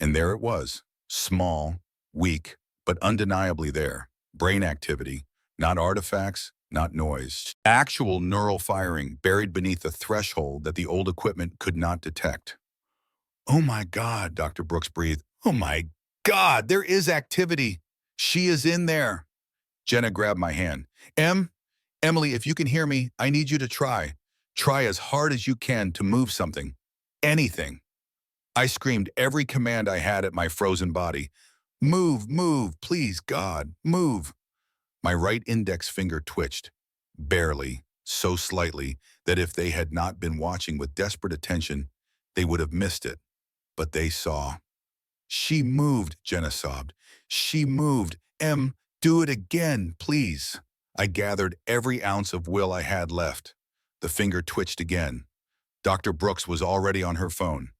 And there it was, small, weak, but undeniably there. Brain activity, not artifacts, not noise. Actual neural firing buried beneath a threshold that the old equipment could not detect. Oh my God, Dr. Brooks breathed. Oh my God, there is activity. She is in there. Jenna grabbed my hand. Emily, if you can hear me, I need you to try. Try as hard as you can to move something. Anything. I screamed every command I had at my frozen body. Move, move, please, God, move. My right index finger twitched, barely, so slightly that if they had not been watching with desperate attention, they would have missed it. But they saw. She moved, Jenna sobbed. She moved. Do it again, please. I gathered every ounce of will I had left. The finger twitched again. Dr. Brooks was already on her phone.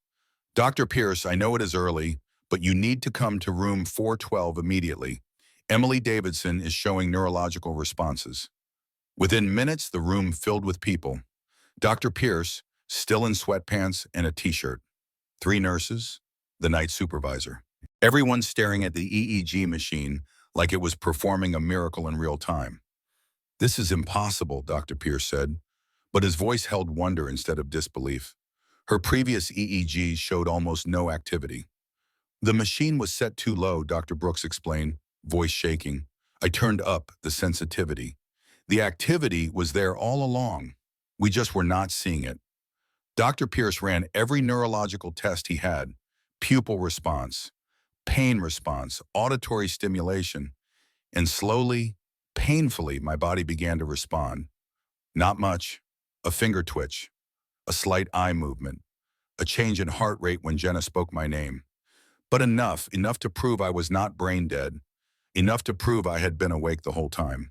Dr. Pierce, I know it is early, but you need to come to room 412 immediately. Emily Davidson is showing neurological responses. Within minutes, the room filled with people. Dr. Pierce, still in sweatpants and a t-shirt. 3 nurses, the night supervisor. Everyone staring at the EEG machine like it was performing a miracle in real time. This is impossible, Dr. Pierce said, but his voice held wonder instead of disbelief. Her previous EEGs showed almost no activity. The machine was set too low, Dr. Brooks explained, voice shaking. I turned up the sensitivity. The activity was there all along. We just were not seeing it. Dr. Pierce ran every neurological test he had, pupil response, pain response, auditory stimulation, and slowly, painfully, my body began to respond. Not much, a finger twitch, a slight eye movement, a change in heart rate when Jenna spoke my name. But enough to prove I was not brain dead, enough to prove I had been awake the whole time.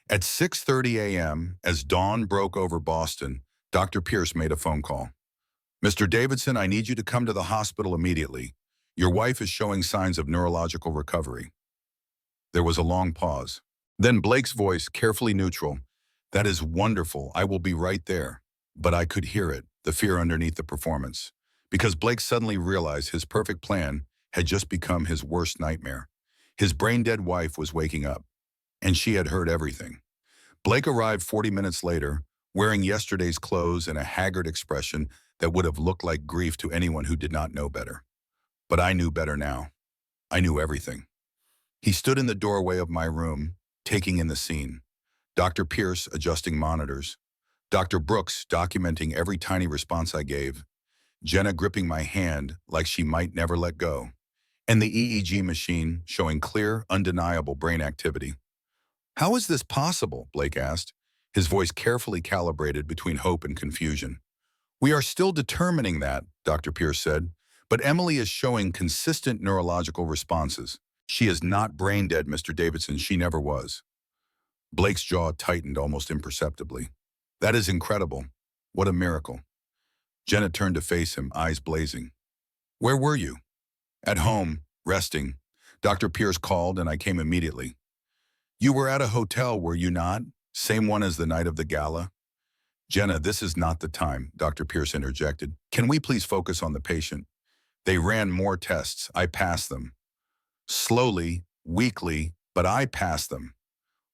At 6:30 a.m., as dawn broke over Boston, Dr. Pierce made a phone call. Mr. Davidson, I need you to come to the hospital immediately. Your wife is showing signs of neurological recovery. There was a long pause. Then Blake's voice, carefully neutral. That is wonderful. I will be right there. But I could hear it, the fear underneath the performance. Because Blake suddenly realized his perfect plan had just become his worst nightmare. His brain-dead wife was waking up, and she had heard everything. Blake arrived 40 minutes later, wearing yesterday's clothes and a haggard expression that would have looked like grief to anyone who did not know better. But I knew better now. I knew everything. He stood in the doorway of my room, taking in the scene. Dr. Pierce adjusting monitors. Dr. Brooks documenting every tiny response I gave. Jenna gripping my hand like she might never let go. And the EEG machine showing clear, undeniable brain activity. How is this possible? Blake asked, his voice carefully calibrated between hope and confusion. We are still determining that, Dr. Pierce said, but Emily is showing consistent neurological responses. She is not brain dead, Mr. Davidson. She never was. Blake's jaw tightened almost imperceptibly. That is incredible. What a miracle. Jenna turned to face him, eyes blazing. Where were you? At home, resting. Dr. Pierce called and I came immediately. You were at a hotel, were you not? Same one as the night of the gala? Jenna, this is not the time, Dr. Pierce interjected. Can we please focus on the patient? They ran more tests. I passed them. Slowly, weakly, but I passed them.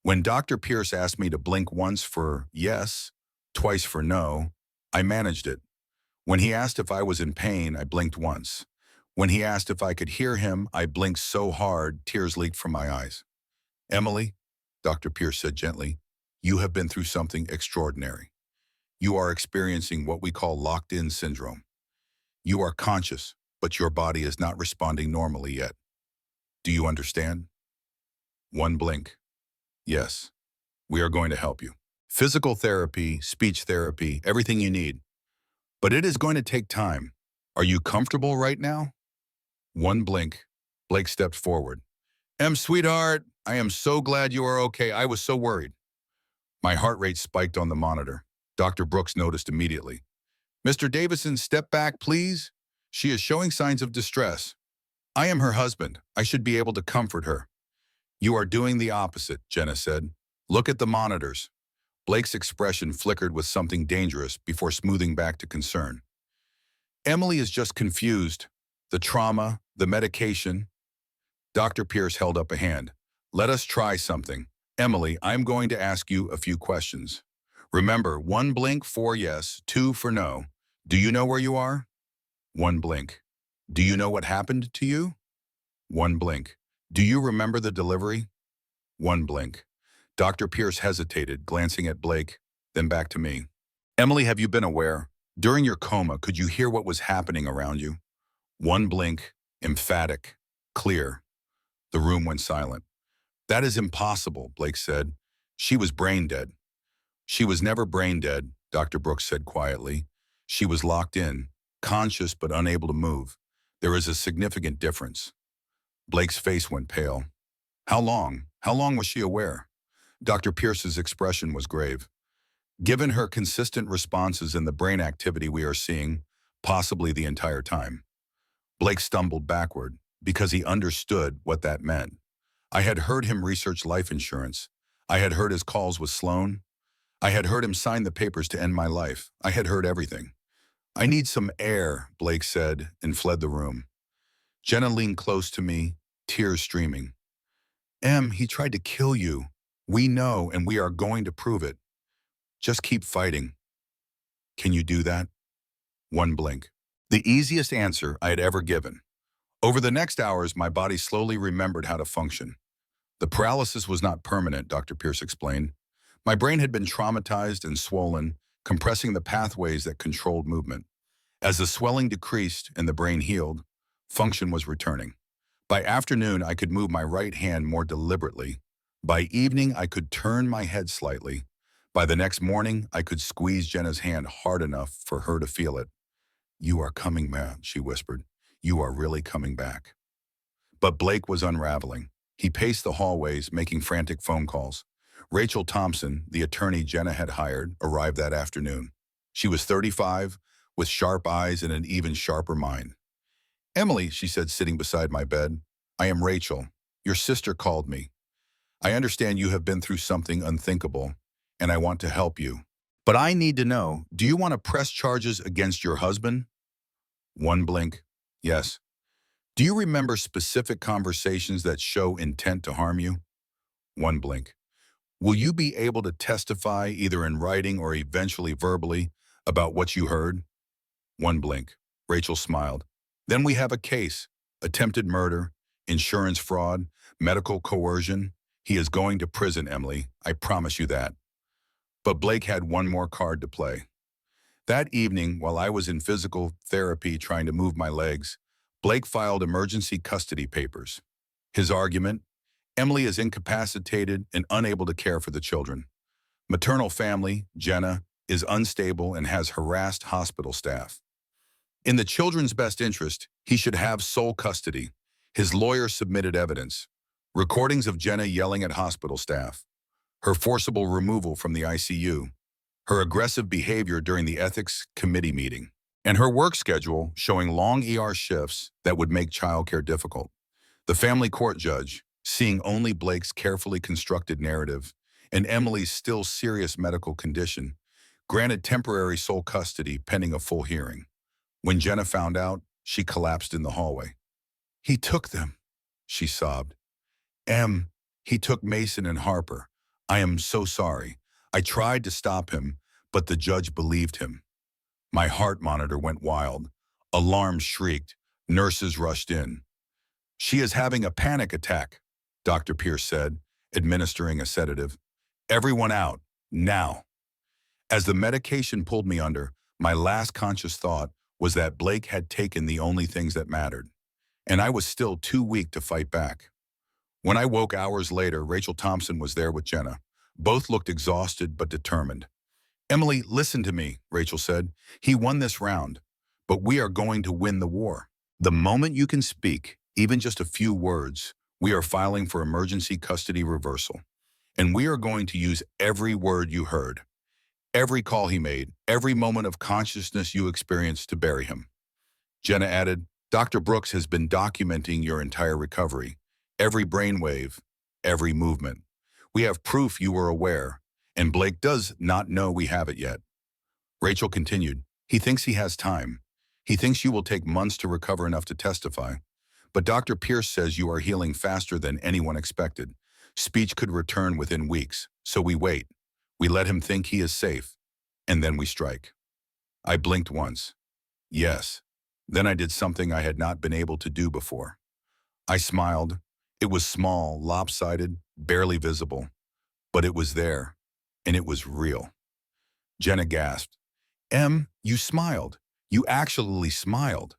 When Dr. Pierce asked me to blink once for yes, twice for no, I managed it. When he asked if I was in pain, I blinked once. When he asked if I could hear him, I blinked so hard, tears leaked from my eyes. Emily, Dr. Pierce said gently, you have been through something extraordinary. You are experiencing what we call locked-in syndrome. You are conscious, but your body is not responding normally yet. Do you understand? One blink. Yes, we are going to help you. Physical therapy, speech therapy, everything you need. But it is going to take time. Are you comfortable right now? One blink. Blake stepped forward. Sweetheart, I am so glad you are okay. I was so worried. My heart rate spiked on the monitor. Dr. Brooks noticed immediately. Mr. Davison, step back, please. She is showing signs of distress. I am her husband. I should be able to comfort her. You are doing the opposite, Jenna said. Look at the monitors. Blake's expression flickered with something dangerous before smoothing back to concern. Emily is just confused. The trauma, the medication. Dr. Pierce held up a hand. Let us try something. Emily, I'm going to ask you a few questions. Remember, one blink for yes, two for no. Do you know where you are? One blink. Do you know what happened to you? One blink. Do you remember the delivery? One blink. Dr. Pierce hesitated, glancing at Blake, then back to me. Emily, have you been aware? During your coma, could you hear what was happening around you? One blink, emphatic, clear. The room went silent. That is impossible, Blake said. She was brain dead. She was never brain dead, Dr. Brooks said quietly. She was locked in, conscious but unable to move. There is a significant difference. Blake's face went pale. How long? How long was she aware? Dr. Pierce's expression was grave. Given her consistent responses and the brain activity we are seeing, possibly the entire time. Blake stumbled backward because he understood what that meant. I had heard him research life insurance. I had heard his calls with Sloan. I had heard him sign the papers to end my life. I had heard everything. I need some air, Blake said, and fled the room. Jenna leaned close to me, tears streaming. He tried to kill you. We know, and we are going to prove it. Just keep fighting. Can you do that? One blink. The easiest answer I had ever given. Over the next hours, my body slowly remembered how to function. The paralysis was not permanent, Dr. Pierce explained. My brain had been traumatized and swollen, compressing the pathways that controlled movement. As the swelling decreased and the brain healed, function was returning. By afternoon, I could move my right hand more deliberately. By evening, I could turn my head slightly. By the next morning, I could squeeze Jenna's hand hard enough for her to feel it. You are coming back, she whispered. You are really coming back. But Blake was unraveling. He paced the hallways, making frantic phone calls. Rachel Thompson, the attorney Jenna had hired, arrived that afternoon. She was 35, with sharp eyes and an even sharper mind. Emily, she said, sitting beside my bed, I am Rachel. Your sister called me. I understand you have been through something unthinkable, and I want to help you. But I need to know, do you want to press charges against your husband? One blink. Yes. Do you remember specific conversations that show intent to harm you? One blink. Will you be able to testify either in writing or eventually verbally about what you heard? One blink. Rachel smiled. Then we have a case. Attempted murder, insurance fraud, medical coercion. He is going to prison, Emily. I promise you that. But Blake had one more card to play. That evening, while I was in physical therapy trying to move my legs, Blake filed emergency custody papers. His argument, Emily is incapacitated and unable to care for the children. Maternal family, Jenna, is unstable and has harassed hospital staff. In the children's best interest, he should have sole custody. His lawyer submitted evidence. Recordings of Jenna yelling at hospital staff. Her forcible removal from the ICU. Her aggressive behavior during the ethics committee meeting. And her work schedule showing long ER shifts that would make childcare difficult. The family court judge, seeing only Blake's carefully constructed narrative and Emily's still serious medical condition, granted temporary sole custody pending a full hearing. When Jenna found out, she collapsed in the hallway. He took them, she sobbed. He took Mason and Harper. I am so sorry. I tried to stop him, but the judge believed him. My heart monitor went wild. Alarms shrieked. Nurses rushed in. She is having a panic attack, Dr. Pierce said, administering a sedative. Everyone out, now. As the medication pulled me under, my last conscious thought was that Blake had taken the only things that mattered, and I was still too weak to fight back. When I woke hours later, Rachel Thompson was there with Jenna. Both looked exhausted but determined. Emily, listen to me, Rachel said. He won this round, but we are going to win the war. The moment you can speak, even just a few words, we are filing for emergency custody reversal. And we are going to use every word you heard, every call he made, every moment of consciousness you experienced to bury him. Jenna added, Dr. Brooks has been documenting your entire recovery, every brainwave, every movement. We have proof you were aware, and Blake does not know we have it yet. Rachel continued, he thinks he has time. He thinks you will take months to recover enough to testify. But Dr. Pierce says you are healing faster than anyone expected. Speech could return within weeks, so we wait. We let him think he is safe, and then we strike. I blinked once. Yes. Then I did something I had not been able to do before. I smiled. It was small, lopsided, barely visible, but it was there, and it was real. Jenna gasped. Em, you smiled. You actually smiled.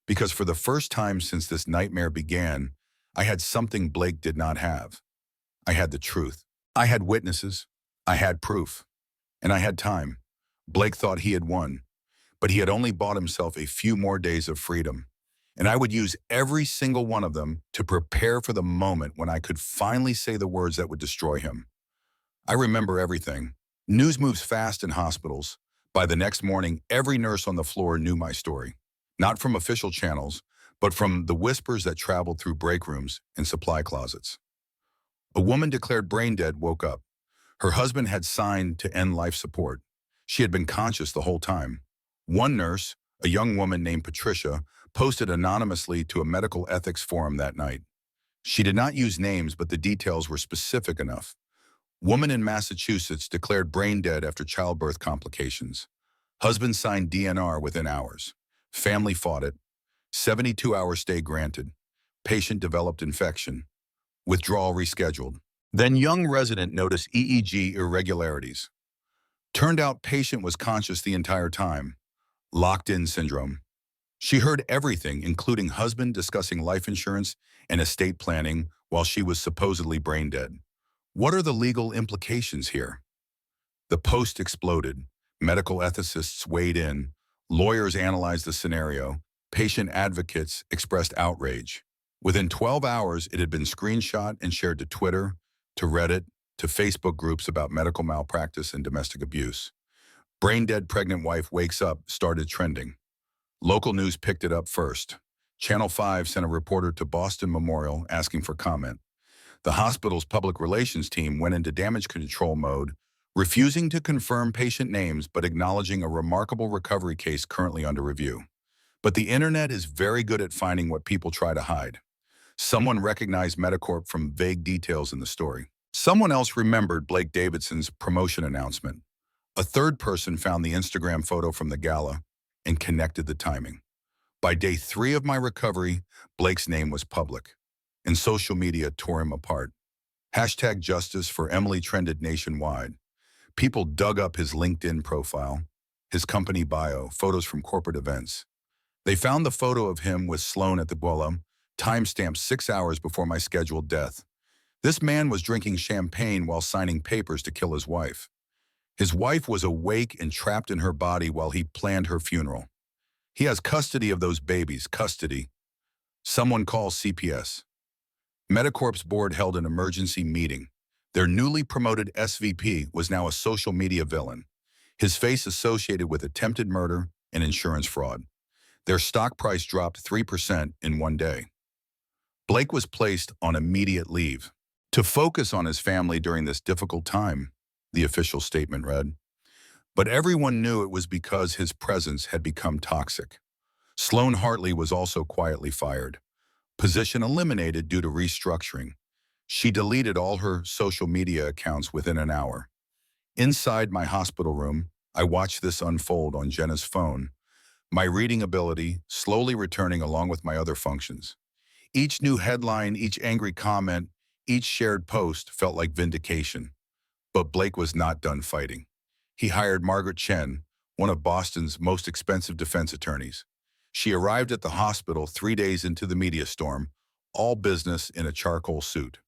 Because for the first time since this nightmare began, I had something Blake did not have. I had the truth. I had witnesses. I had proof. And I had time. Blake thought he had won, but he had only bought himself a few more days of freedom. And I would use every single one of them to prepare for the moment when I could finally say the words that would destroy him. I remember everything. News moves fast in hospitals. By the next morning, every nurse on the floor knew my story. Not from official channels, but from the whispers that traveled through break rooms and supply closets. A woman declared brain dead woke up. Her husband had signed to end life support. She had been conscious the whole time. One nurse, a young woman named Patricia, posted anonymously to a medical ethics forum that night. She did not use names, but the details were specific enough. Woman in Massachusetts declared brain dead after childbirth complications. Husband signed DNR within hours. Family fought it. 72-hour stay granted. Patient developed infection. Withdrawal rescheduled. Then young resident noticed EEG irregularities. Turned out patient was conscious the entire time. Locked-in syndrome. She heard everything, including husband discussing life insurance and estate planning while she was supposedly brain dead. What are the legal implications here? The post exploded. Medical ethicists weighed in. Lawyers analyzed the scenario. Patient advocates expressed outrage. Within 12 hours, it had been screenshot and shared to Twitter, to Reddit, to Facebook groups about medical malpractice and domestic abuse. Brain dead pregnant wife wakes up started trending. Local news picked it up first. Channel 5 sent a reporter to Boston Memorial asking for comment. The hospital's public relations team went into damage control mode, refusing to confirm patient names but acknowledging a remarkable recovery case currently under review. But the internet is very good at finding what people try to hide. Someone recognized Medicorp from vague details in the story. Someone else remembered Blake Davidson's promotion announcement. A third person found the Instagram photo from the gala and connected the timing. By day 3 of my recovery, Blake's name was public, and social media tore him apart. Hashtag justice for Emily trended nationwide. People dug up his LinkedIn profile, his company bio, photos from corporate events. They found the photo of him with Sloan at the Bola, timestamped 6 hours before my scheduled death. This man was drinking champagne while signing papers to kill his wife. His wife was awake and trapped in her body while he planned her funeral. He has custody of those babies, custody. Someone call CPS. Medicorp's board held an emergency meeting. Their newly promoted SVP was now a social media villain, his face associated with attempted murder and insurance fraud. Their stock price dropped 3% in one day. Blake was placed on immediate leave to focus on his family during this difficult time, the official statement read. But everyone knew it was because his presence had become toxic. Sloan Hartley was also quietly fired. Position eliminated due to restructuring. She deleted all her social media accounts within an hour. Inside my hospital room, I watched this unfold on Jenna's phone, my reading ability slowly returning along with my other functions. Each new headline, each angry comment, each shared post felt like vindication. But Blake was not done fighting. He hired Margaret Chen, one of Boston's most expensive defense attorneys. She arrived at the hospital 3 days into the media storm, all business in a charcoal suit.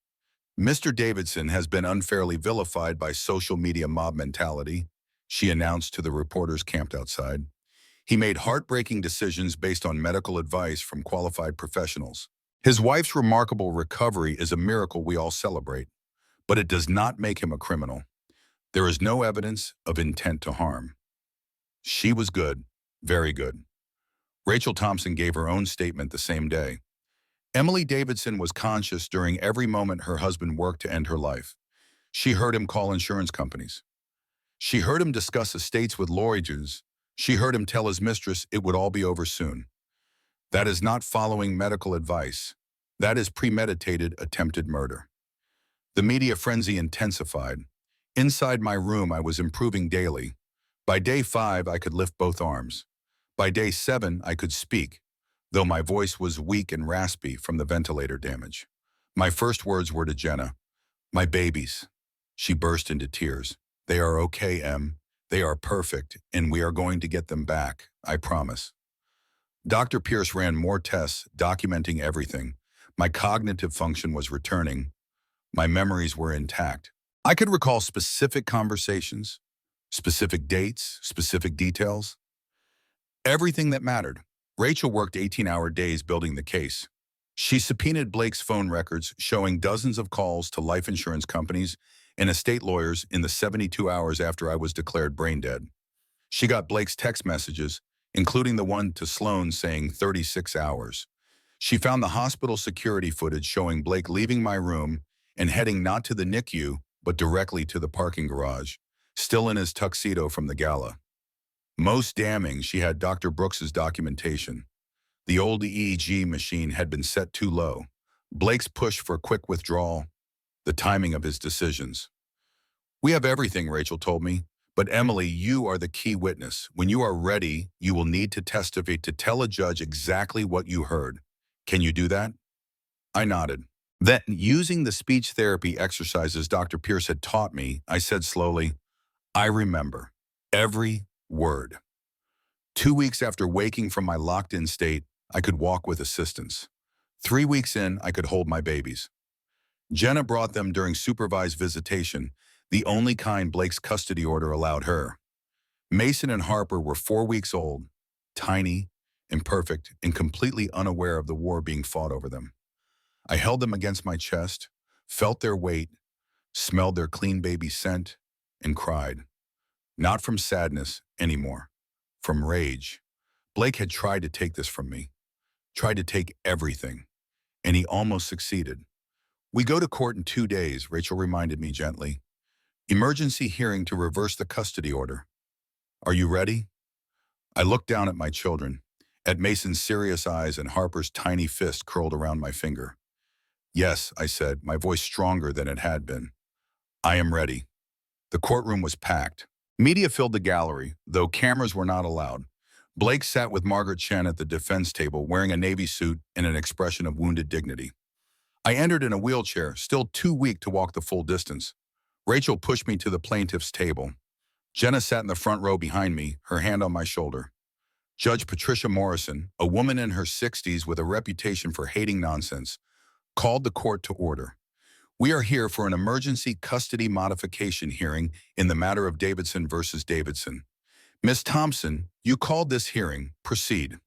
Mr. Davidson has been unfairly vilified by social media mob mentality, she announced to the reporters camped outside. He made heartbreaking decisions based on medical advice from qualified professionals. His wife's remarkable recovery is a miracle we all celebrate, but it does not make him a criminal. There is no evidence of intent to harm. She was good, very good. Rachel Thompson gave her own statement the same day. Emily Davidson was conscious during every moment her husband worked to end her life. She heard him call insurance companies. She heard him discuss estates with lawyers. She heard him tell his mistress it would all be over soon. That is not following medical advice. That is premeditated, attempted murder. The media frenzy intensified. Inside my room, I was improving daily. By day 5, I could lift both arms. By day 7, I could speak, though my voice was weak and raspy from the ventilator damage. My first words were to Jenna, "My babies." She burst into tears. "They are okay, Em. They are perfect, and we are going to get them back, I promise." Dr. Pierce ran more tests, documenting everything. My cognitive function was returning. My memories were intact. I could recall specific conversations, specific dates, specific details. Everything that mattered. Rachel worked 18-hour days building the case. She subpoenaed Blake's phone records showing dozens of calls to life insurance companies and estate lawyers in the 72 hours after I was declared brain dead. She got Blake's text messages, including the one to Sloan saying 36 hours. She found the hospital security footage showing Blake leaving my room and heading not to the NICU, but directly to the parking garage, still in his tuxedo from the gala. Most damning, she had Dr. Brooks's documentation. The old EEG machine had been set too low. Blake's push for quick withdrawal, the timing of his decisions. "We have everything," Rachel told me. "But Emily, you are the key witness. When you are ready, you will need to testify to tell a judge exactly what you heard. Can you do that?" I nodded. Then, using the speech therapy exercises Dr. Pierce had taught me, I said slowly, "I remember every word." 2 weeks after waking from my locked-in state, I could walk with assistance. 3 weeks in, I could hold my babies. Jenna brought them during supervised visitation, the only kind Blake's custody order allowed her. Mason and Harper were 4 weeks old, tiny, imperfect, and completely unaware of the war being fought over them. I held them against my chest, felt their weight, smelled their clean baby scent, and cried. Not from sadness anymore, from rage. Blake had tried to take this from me, tried to take everything, and he almost succeeded. "We go to court in 2 days," Rachel reminded me gently. "Emergency hearing to reverse the custody order. Are you ready?" I looked down at my children, at Mason's serious eyes and Harper's tiny fist curled around my finger. "Yes," I said, my voice stronger than it had been. "I am ready." The courtroom was packed. Media filled the gallery, though cameras were not allowed. Blake sat with Margaret Chen at the defense table, wearing a Navy suit and an expression of wounded dignity. I entered in a wheelchair, still too weak to walk the full distance. Rachel pushed me to the plaintiff's table. Jenna sat in the front row behind me, her hand on my shoulder. Judge Patricia Morrison, a woman in her 60s with a reputation for hating nonsense, called the court to order. "We are here for an emergency custody modification hearing in the matter of Davidson versus Davidson. Ms. Thompson, you called this hearing. Proceed."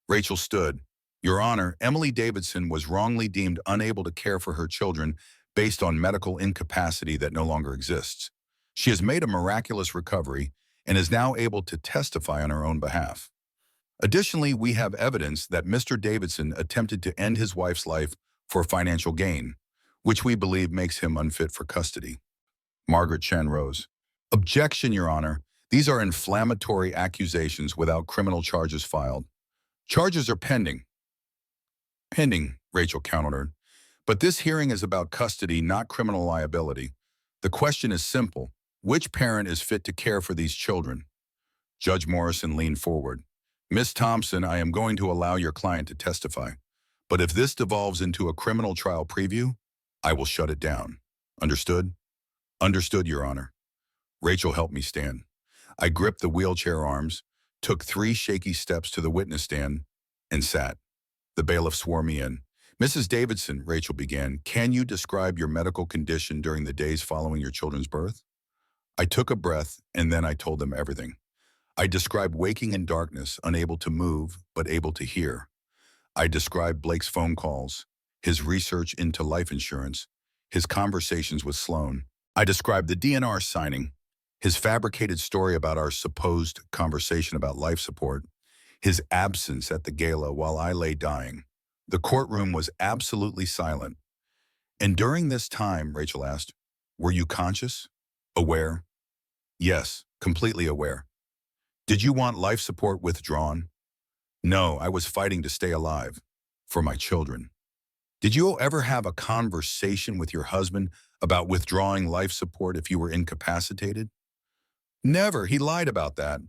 Rachel stood. "Your Honor, Emily Davidson was wrongly deemed unable to care for her children based on medical incapacity that no longer exists. She has made a miraculous recovery and is now able to testify on her own behalf. Additionally, we have evidence that Mr. Davidson attempted to end his wife's life for financial gain, which we believe makes him unfit for custody." Margaret Chen rose. "Objection, Your Honor. These are inflammatory accusations without criminal charges filed." "Charges are pending." "Pending," Rachel countered. But this hearing is about custody, not criminal liability. The question is simple. Which parent is fit to care for these children? Judge Morrison leaned forward. Miss Thompson, I am going to allow your client to testify. But if this devolves into a criminal trial preview, I will shut it down. Understood? Understood, Your Honor. Rachel helped me stand. I gripped the wheelchair arms, took 3 shaky steps to the witness stand, and sat. The bailiff swore me in. Mrs. Davidson, Rachel began, can you describe your medical condition during the days following your children's birth? I took a breath, and then I told them everything. I described waking in darkness, unable to move, but able to hear. I described Blake's phone calls, his research into life insurance, his conversations with Sloan. I described the DNR signing, his fabricated story about our supposed conversation about life support, his absence at the gala while I lay dying. The courtroom was absolutely silent. And during this time, Rachel asked, were you conscious? Aware? Yes, completely aware. Did you want life support withdrawn? No, I was fighting to stay alive. For my children. Did you ever have a conversation with your husband about withdrawing life support if you were incapacitated? Never, he lied about that.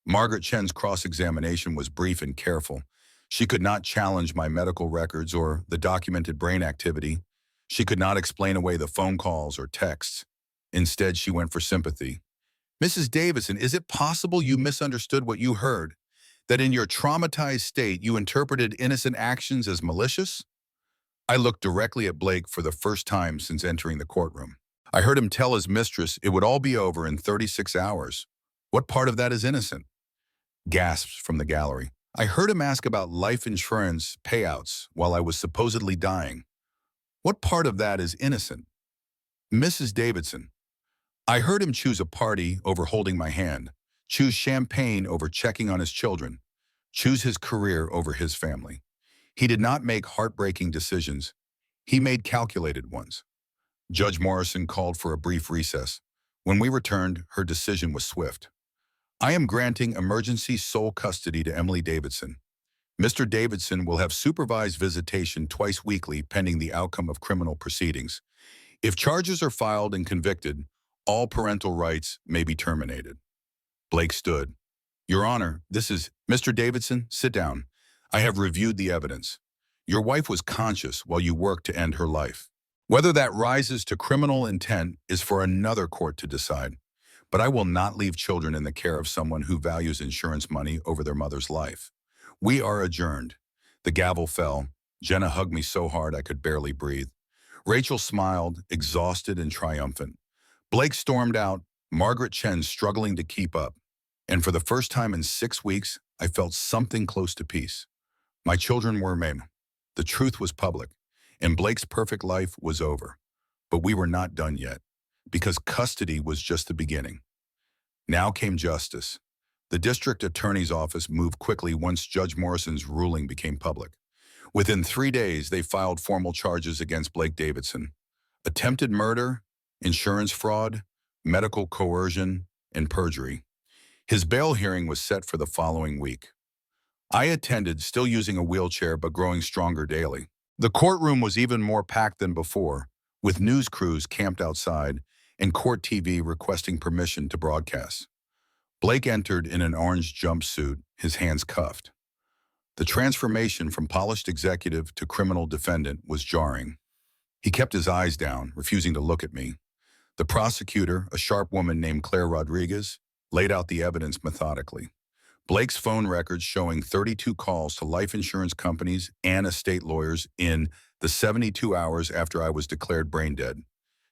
Margaret Chen's cross-examination was brief and careful. She could not challenge my medical records or the documented brain activity. She could not explain away the phone calls or texts. Instead, she went for sympathy. Mrs. Davidson, is it possible you misunderstood what you heard? That in your traumatized state, you interpreted innocent actions as malicious? I looked directly at Blake for the first time since entering the courtroom. I heard him tell his mistress it would all be over in 36 hours. What part of that is innocent? Gasps from the gallery. I heard him ask about life insurance payouts while I was supposedly dying. What part of that is innocent? Mrs. Davidson. I heard him choose a party over holding my hand, choose champagne over checking on his children, choose his career over his family. He did not make heartbreaking decisions. He made calculated ones. Judge Morrison called for a brief recess. When we returned, her decision was swift. I am granting emergency sole custody to Emily Davidson. Mr. Davidson will have supervised visitation twice weekly pending the outcome of criminal proceedings. If charges are filed and convicted, all parental rights may be terminated. Blake stood. Your Honor, this is Mr. Davidson, sit down. I have reviewed the evidence. Your wife was conscious while you worked to end her life. Whether that rises to criminal intent is for another court to decide. But I will not leave children in the care of someone who values insurance money over their mother's life. We are adjourned. The gavel fell. Jenna hugged me so hard I could barely breathe. Rachel smiled, exhausted and triumphant. Blake stormed out, Margaret Chen struggling to keep up. And for the first time in 6 weeks, I felt something close to peace. My children were mine. The truth was public, and Blake's perfect life was over. But we were not done yet, because custody was just the beginning. Now came justice. The district attorney's office moved quickly once Judge Morrison's ruling became public. Within 3 days, they filed formal charges against Blake Davidson. Attempted murder, insurance fraud, medical coercion, and perjury. His bail hearing was set for the following week. I attended, still using a wheelchair but growing stronger daily. The courtroom was even more packed than before, with news crews camped outside and court TV requesting permission to broadcast. Blake entered in an orange jumpsuit, his hands cuffed. The transformation from polished executive to criminal defendant was jarring. He kept his eyes down, refusing to look at me. The prosecutor, a sharp woman named Claire Rodriguez, laid out the evidence methodically. Blake's phone records showing 32 calls to life insurance companies and estate lawyers in the 72 hours after I was declared brain dead.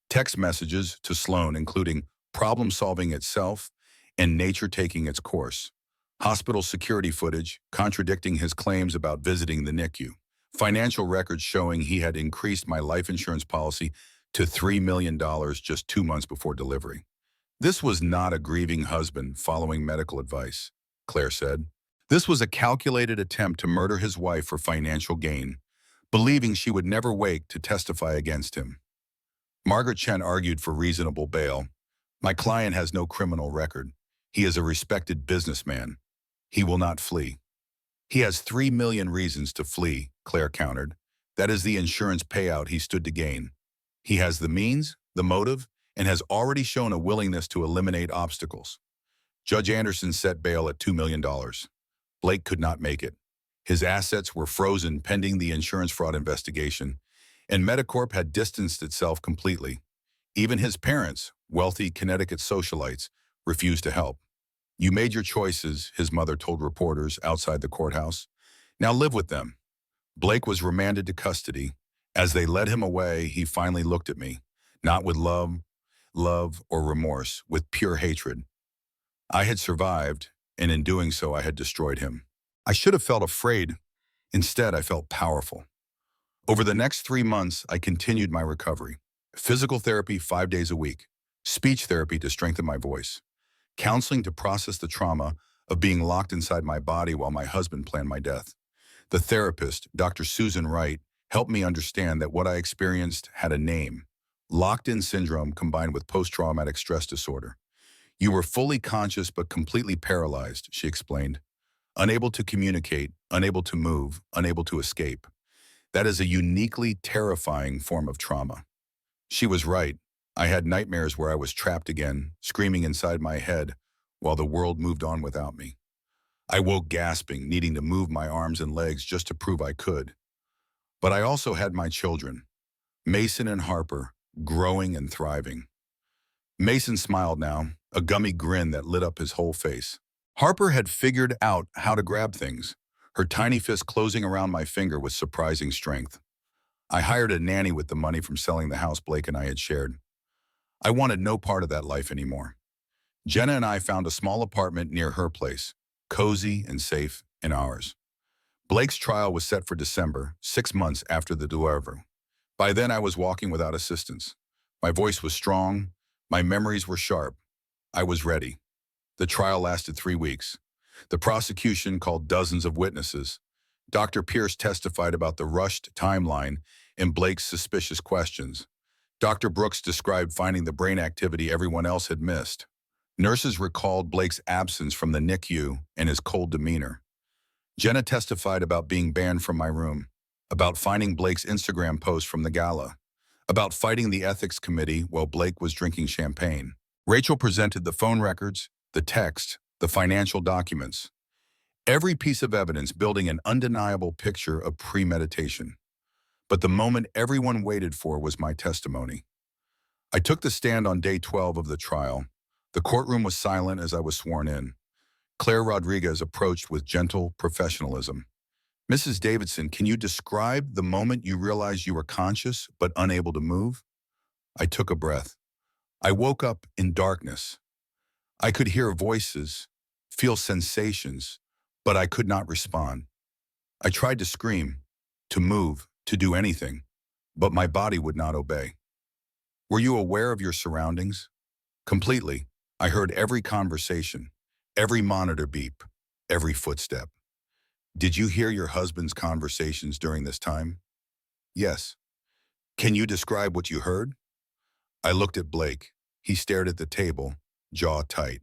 Text messages to Sloan including problem solving itself and nature taking its course. Hospital security footage contradicting his claims about visiting the NICU. Financial records showing he had increased my life insurance policy to $3 million just 2 months before delivery. This was not a grieving husband following medical advice, Claire said. This was a calculated attempt to murder his wife for financial gain, believing she would never wake to testify against him. Margaret Chen argued for reasonable bail. My client has no criminal record. He is a respected businessman. He will not flee. He has 3 million reasons to flee, Claire countered. That is the insurance payout he stood to gain. He has the means, the motive, and has already shown a willingness to eliminate obstacles. Judge Anderson set bail at $2 million. Blake could not make it. His assets were frozen pending the insurance fraud investigation, and Medicorp had distanced itself completely. Even his parents, wealthy Connecticut socialites, refused to help. You made your choices, his mother told reporters outside the courthouse. Now live with them. Blake was remanded to custody. As they led him away, he finally looked at me, not with love or remorse, with pure hatred. I had survived, and in doing so, I had destroyed him. I should have felt afraid. Instead, I felt powerful. Over the next 3 months, I continued my recovery. Physical therapy 5 days a week, speech therapy to strengthen my voice, counseling to process the trauma of being locked inside my body while my husband planned my death. The therapist, Dr. Susan Wright, helped me understand that what I experienced had a name: locked-in syndrome combined with post-traumatic stress disorder. You were fully conscious but completely paralyzed, she explained. Unable to communicate, unable to move, unable to escape. That is a uniquely terrifying form of trauma. She was right. I had nightmares where I was trapped again, screaming inside my head while the world moved on without me. I woke gasping, needing to move my arms and legs just to prove I could. But I also had my children, Mason and Harper, growing and thriving. Mason smiled now, a gummy grin that lit up his whole face. Harper had figured out how to grab things, her tiny fist closing around my finger with surprising strength. I hired a nanny with the money from selling the house Blake and I had shared. I wanted no part of that life anymore. Jenna and I found a small apartment near her place, cozy and safe in ours. Blake's trial was set for December, 6 months after the delivery. By then I was walking without assistance. My voice was strong, my memories were sharp. I was ready. The trial lasted 3 weeks. The prosecution called dozens of witnesses. Dr. Pierce testified about the rushed timeline and Blake's suspicious questions. Dr. Brooks described finding the brain activity everyone else had missed. Nurses recalled Blake's absence from the NICU and his cold demeanor. Jenna testified about being banned from my room, about finding Blake's Instagram post from the gala, about fighting the ethics committee while Blake was drinking champagne. Rachel presented the phone records, the text, the financial documents. Every piece of evidence building an undeniable picture of premeditation. But the moment everyone waited for was my testimony. I took the stand on day 12 of the trial. The courtroom was silent as I was sworn in. Claire Rodriguez approached with gentle professionalism. Mrs. Davidson, can you describe the moment you realized you were conscious but unable to move? I took a breath. I woke up in darkness. I could hear voices, feel sensations, but I could not respond. I tried to scream, to move, to do anything, but my body would not obey. Were you aware of your surroundings? Completely. I heard every conversation, every monitor beep, every footstep. Did you hear your husband's conversations during this time? Yes. Can you describe what you heard? I looked at Blake. He stared at the table, jaw tight.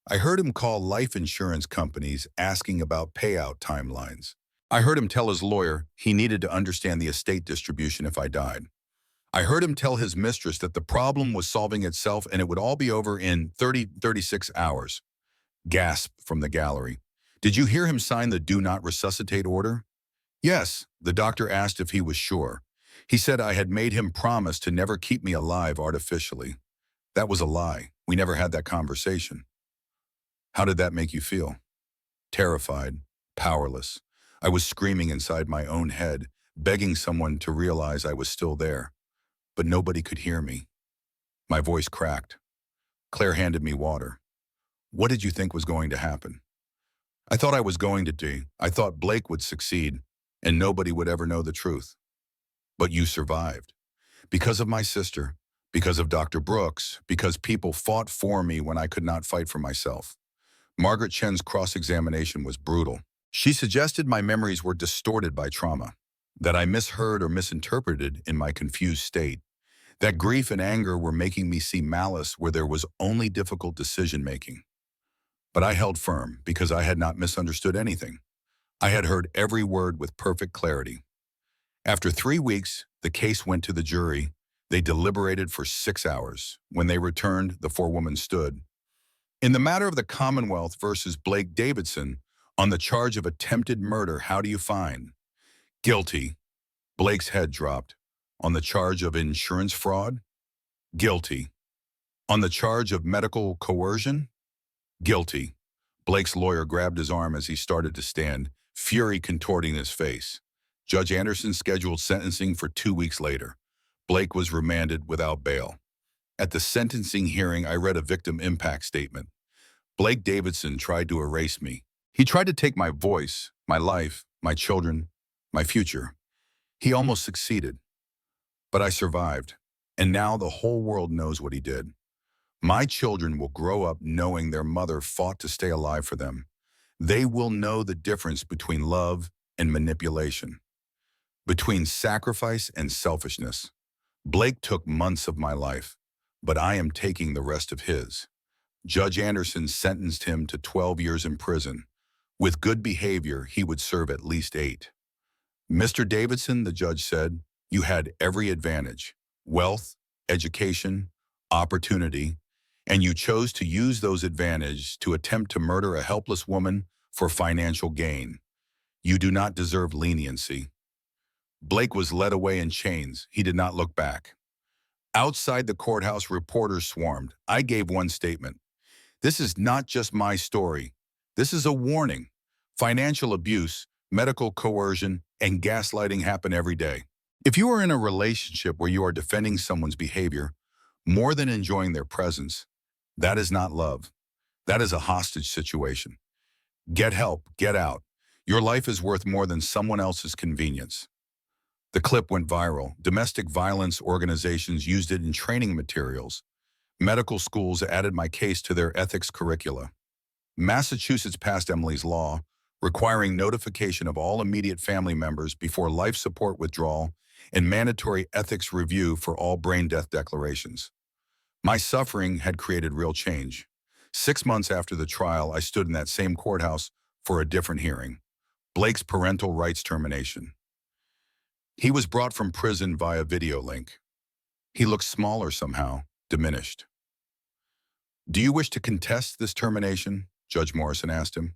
I heard him call life insurance companies asking about payout timelines. I heard him tell his lawyer he needed to understand the estate distribution if I died. I heard him tell his mistress that the problem was solving itself and it would all be over in 36 hours. Gasp from the gallery. Did you hear him sign the do not resuscitate order? Yes, the doctor asked if he was sure. He said I had made him promise to never keep me alive artificially. That was a lie. We never had that conversation. How did that make you feel? Terrified, powerless. I was screaming inside my own head, begging someone to realize I was still there. But nobody could hear me. My voice cracked. Claire handed me water. What did you think was going to happen? I thought I was going to die. I thought Blake would succeed, and nobody would ever know the truth. But you survived. Because of my sister, because of Dr. Brooks, because people fought for me when I could not fight for myself. Margaret Chen's cross-examination was brutal. She suggested my memories were distorted by trauma, that I misheard or misinterpreted in my confused state, that grief and anger were making me see malice where there was only difficult decision-making. But I held firm because I had not misunderstood anything. I had heard every word with perfect clarity. After 3 weeks, the case went to the jury. They deliberated for 6 hours. When they returned, the forewoman stood. In the matter of the Commonwealth versus Blake Davidson, on the charge of attempted murder, how do you find? Guilty. Blake's head dropped. On the charge of insurance fraud? Guilty. On the charge of medical coercion? Guilty. Blake's lawyer grabbed his arm as he started to stand, fury contorting his face. Judge Anderson scheduled sentencing for 2 weeks later. Blake was remanded without bail. At the sentencing hearing, I read a victim impact statement. Blake Davidson tried to erase me. He tried to take my voice, my life, my children, my future. He almost succeeded. But I survived. And now the whole world knows what he did. My children will grow up knowing their mother fought to stay alive for them. They will know the difference between love and manipulation, between sacrifice and selfishness. Blake took months of my life, but I am taking the rest of his. Judge Anderson sentenced him to 12 years in prison. With good behavior, he would serve at least 8. Mr. Davidson, the judge said, you had every advantage: wealth, education, opportunity, and you chose to use those advantages to attempt to murder a helpless woman for financial gain. You do not deserve leniency. Blake was led away in chains. He did not look back. Outside the courthouse, reporters swarmed. I gave one statement. This is not just my story. This is a warning. Financial abuse, medical coercion, and gaslighting happen every day. If you are in a relationship where you are defending someone's behavior more than enjoying their presence, that is not love. That is a hostage situation. Get help, get out. Your life is worth more than someone else's convenience. The clip went viral. Domestic violence organizations used it in training materials. Medical schools added my case to their ethics curricula. Massachusetts passed Emily's law, requiring notification of all immediate family members before life support withdrawal and mandatory ethics review for all brain death declarations. My suffering had created real change. 6 months after the trial, I stood in that same courthouse for a different hearing. Blake's parental rights termination. He was brought from prison via video link. He looked smaller somehow, diminished. Do you wish to contest this termination? Judge Morrison asked him.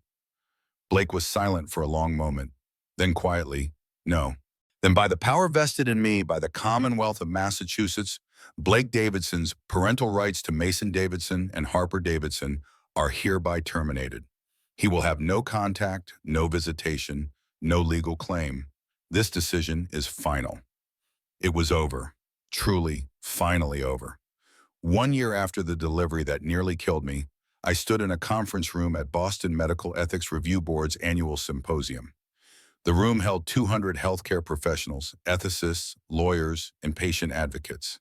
Blake was silent for a long moment. Then quietly, no. Then by the power vested in me by the Commonwealth of Massachusetts, Blake Davidson's parental rights to Mason Davidson and Harper Davidson are hereby terminated. He will have no contact, no visitation, no legal claim. This decision is final. It was over. Truly, finally over. 1 year after the delivery that nearly killed me, I stood in a conference room at Boston Medical Ethics Review Board's annual symposium. The room held 200 healthcare professionals, ethicists, lawyers, and patient advocates.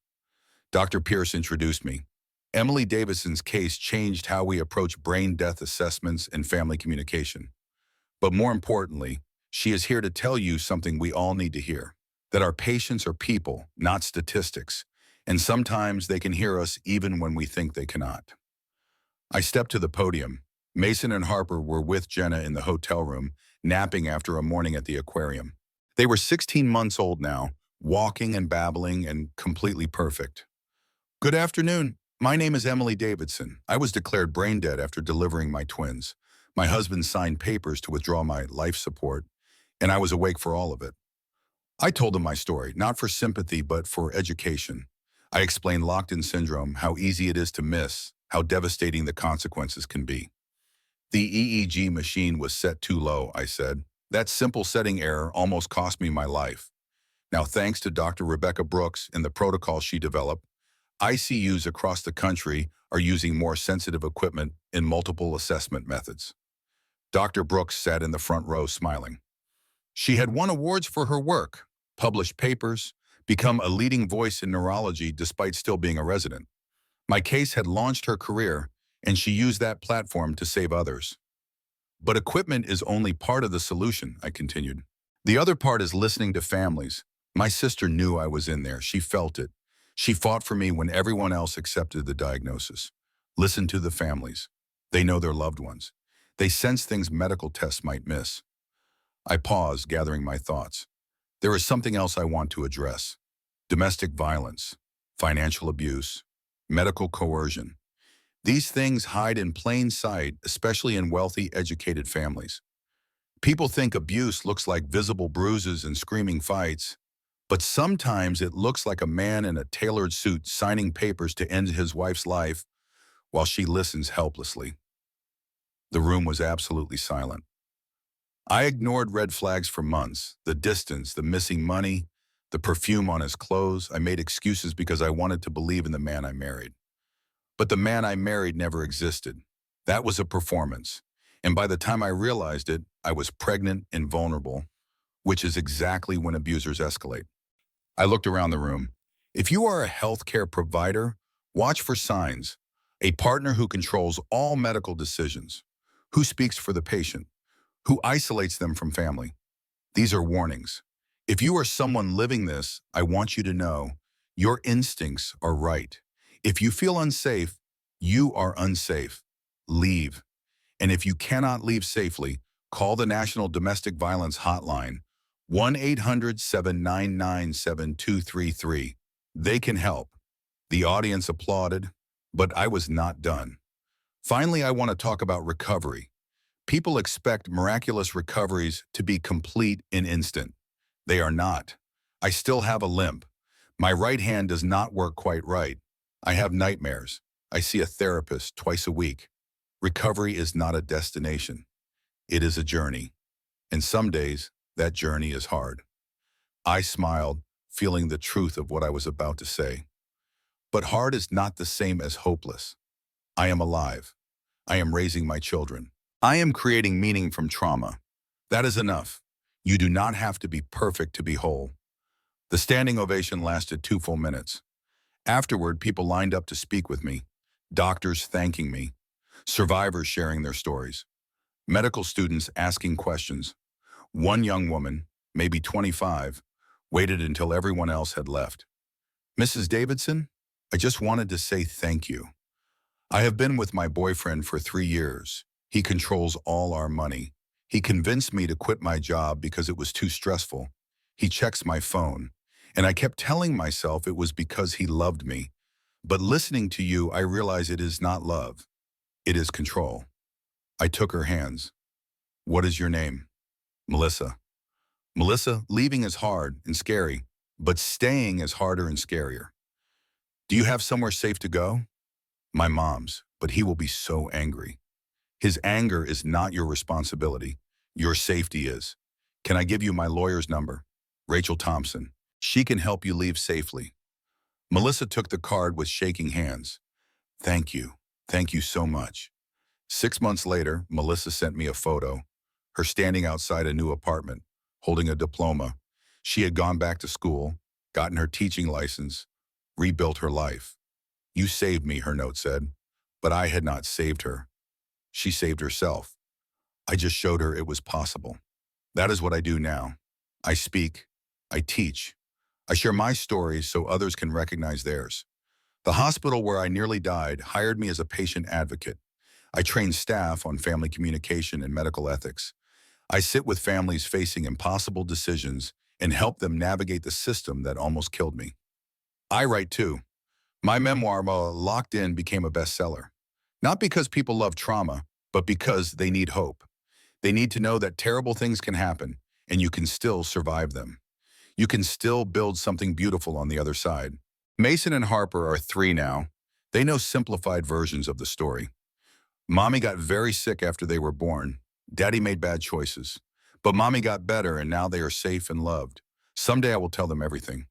Dr. Pierce introduced me. Emily Davidson's case changed how we approach brain death assessments and family communication. But more importantly, she is here to tell you something we all need to hear, that our patients are people, not statistics, and sometimes they can hear us even when we think they cannot. I stepped to the podium. Mason and Harper were with Jenna in the hotel room, napping after a morning at the aquarium. They were 16 months old now, walking and babbling and completely perfect. Good afternoon. My name is Emily Davidson. I was declared brain dead after delivering my twins. My husband signed papers to withdraw my life support, and I was awake for all of it. I told them my story, not for sympathy, but for education. I explained locked-in syndrome, how easy it is to miss, how devastating the consequences can be. The EEG machine was set too low, I said. That simple setting error almost cost me my life. Now, thanks to Dr. Rebecca Brooks and the protocol she developed, ICUs across the country are using more sensitive equipment in multiple assessment methods. Dr. Brooks sat in the front row smiling. She had won awards for her work, published papers, become a leading voice in neurology despite still being a resident. My case had launched her career, and she used that platform to save others. But equipment is only part of the solution, I continued. The other part is listening to families. My sister knew I was in there. She felt it. She fought for me when everyone else accepted the diagnosis. Listen to the families. They know their loved ones. They sense things medical tests might miss. I paused, gathering my thoughts. There is something else I want to address: domestic violence, financial abuse, medical coercion. These things hide in plain sight, especially in wealthy, educated families. People think abuse looks like visible bruises and screaming fights, but sometimes it looks like a man in a tailored suit signing papers to end his wife's life while she listens helplessly. The room was absolutely silent. I ignored red flags for months: the distance, the missing money, the perfume on his clothes. I made excuses because I wanted to believe in the man I married. But the man I married never existed. That was a performance. And by the time I realized it, I was pregnant and vulnerable, which is exactly when abusers escalate. I looked around the room. If you are a healthcare provider, watch for signs: a partner who controls all medical decisions, who speaks for the patient, who isolates them from family. These are warnings. If you are someone living this, I want you to know your instincts are right. If you feel unsafe, you are unsafe. Leave. And if you cannot leave safely, call the National Domestic Violence Hotline, 1-800-799-7233. They can help. The audience applauded, but I was not done. Finally, I want to talk about recovery. People expect miraculous recoveries to be complete and instant. They are not. I still have a limp. My right hand does not work quite right. I have nightmares. I see a therapist twice a week. Recovery is not a destination. It is a journey. And some days, that journey is hard. I smiled, feeling the truth of what I was about to say. But hard is not the same as hopeless. I am alive. I am raising my children. I am creating meaning from trauma. That is enough. You do not have to be perfect to be whole. The standing ovation lasted 2 full minutes. Afterward, people lined up to speak with me. Doctors thanking me. Survivors sharing their stories. Medical students asking questions. One young woman, maybe 25, waited until everyone else had left. "Mrs. Davidson, I just wanted to say thank you. I have been with my boyfriend for 3 years. He controls all our money. He convinced me to quit my job because it was too stressful. He checks my phone, and I kept telling myself it was because he loved me. But listening to you, I realize it is not love. It is control." I took her hands. "What is your name?" "Melissa." "Melissa, leaving is hard and scary, but staying is harder and scarier. Do you have somewhere safe to go?" "My mom's, but he will be so angry." "His anger is not your responsibility. Your safety is. Can I give you my lawyer's number? Rachel Thompson. She can help you leave safely." Melissa took the card with shaking hands. "Thank you. Thank you so much." 6 months later, Melissa sent me a photo, her standing outside a new apartment, holding a diploma. She had gone back to school, gotten her teaching license, rebuilt her life. "You saved me," her note said, but I had not saved her. She saved herself. I just showed her it was possible. That is what I do now. I speak. I teach. I share my stories so others can recognize theirs. The hospital where I nearly died hired me as a patient advocate. I train staff on family communication and medical ethics. I sit with families facing impossible decisions and help them navigate the system that almost killed me. I write too. My memoir, Locked In, became a bestseller. Not because people love trauma, but because they need hope. They need to know that terrible things can happen, and you can still survive them. You can still build something beautiful on the other side. Mason and Harper are 3 now. They know simplified versions of the story. Mommy got very sick after they were born. Daddy made bad choices. But Mommy got better, and now they are safe and loved. Someday I will tell them everything.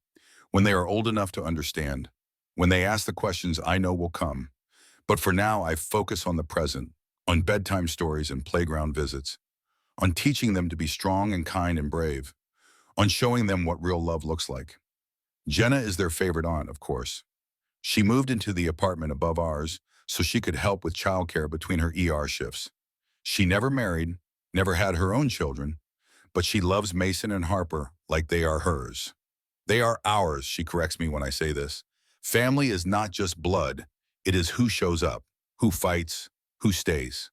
When they are old enough to understand. When they ask the questions I know will come. But for now, I focus on the present, on bedtime stories and playground visits, on teaching them to be strong and kind and brave, on showing them what real love looks like. Jenna is their favorite aunt, of course. She moved into the apartment above ours so she could help with childcare between her ER shifts. She never married, never had her own children, but she loves Mason and Harper like they are hers. They are ours, she corrects me when I say this. Family is not just blood, it is who shows up, who fights, who stays.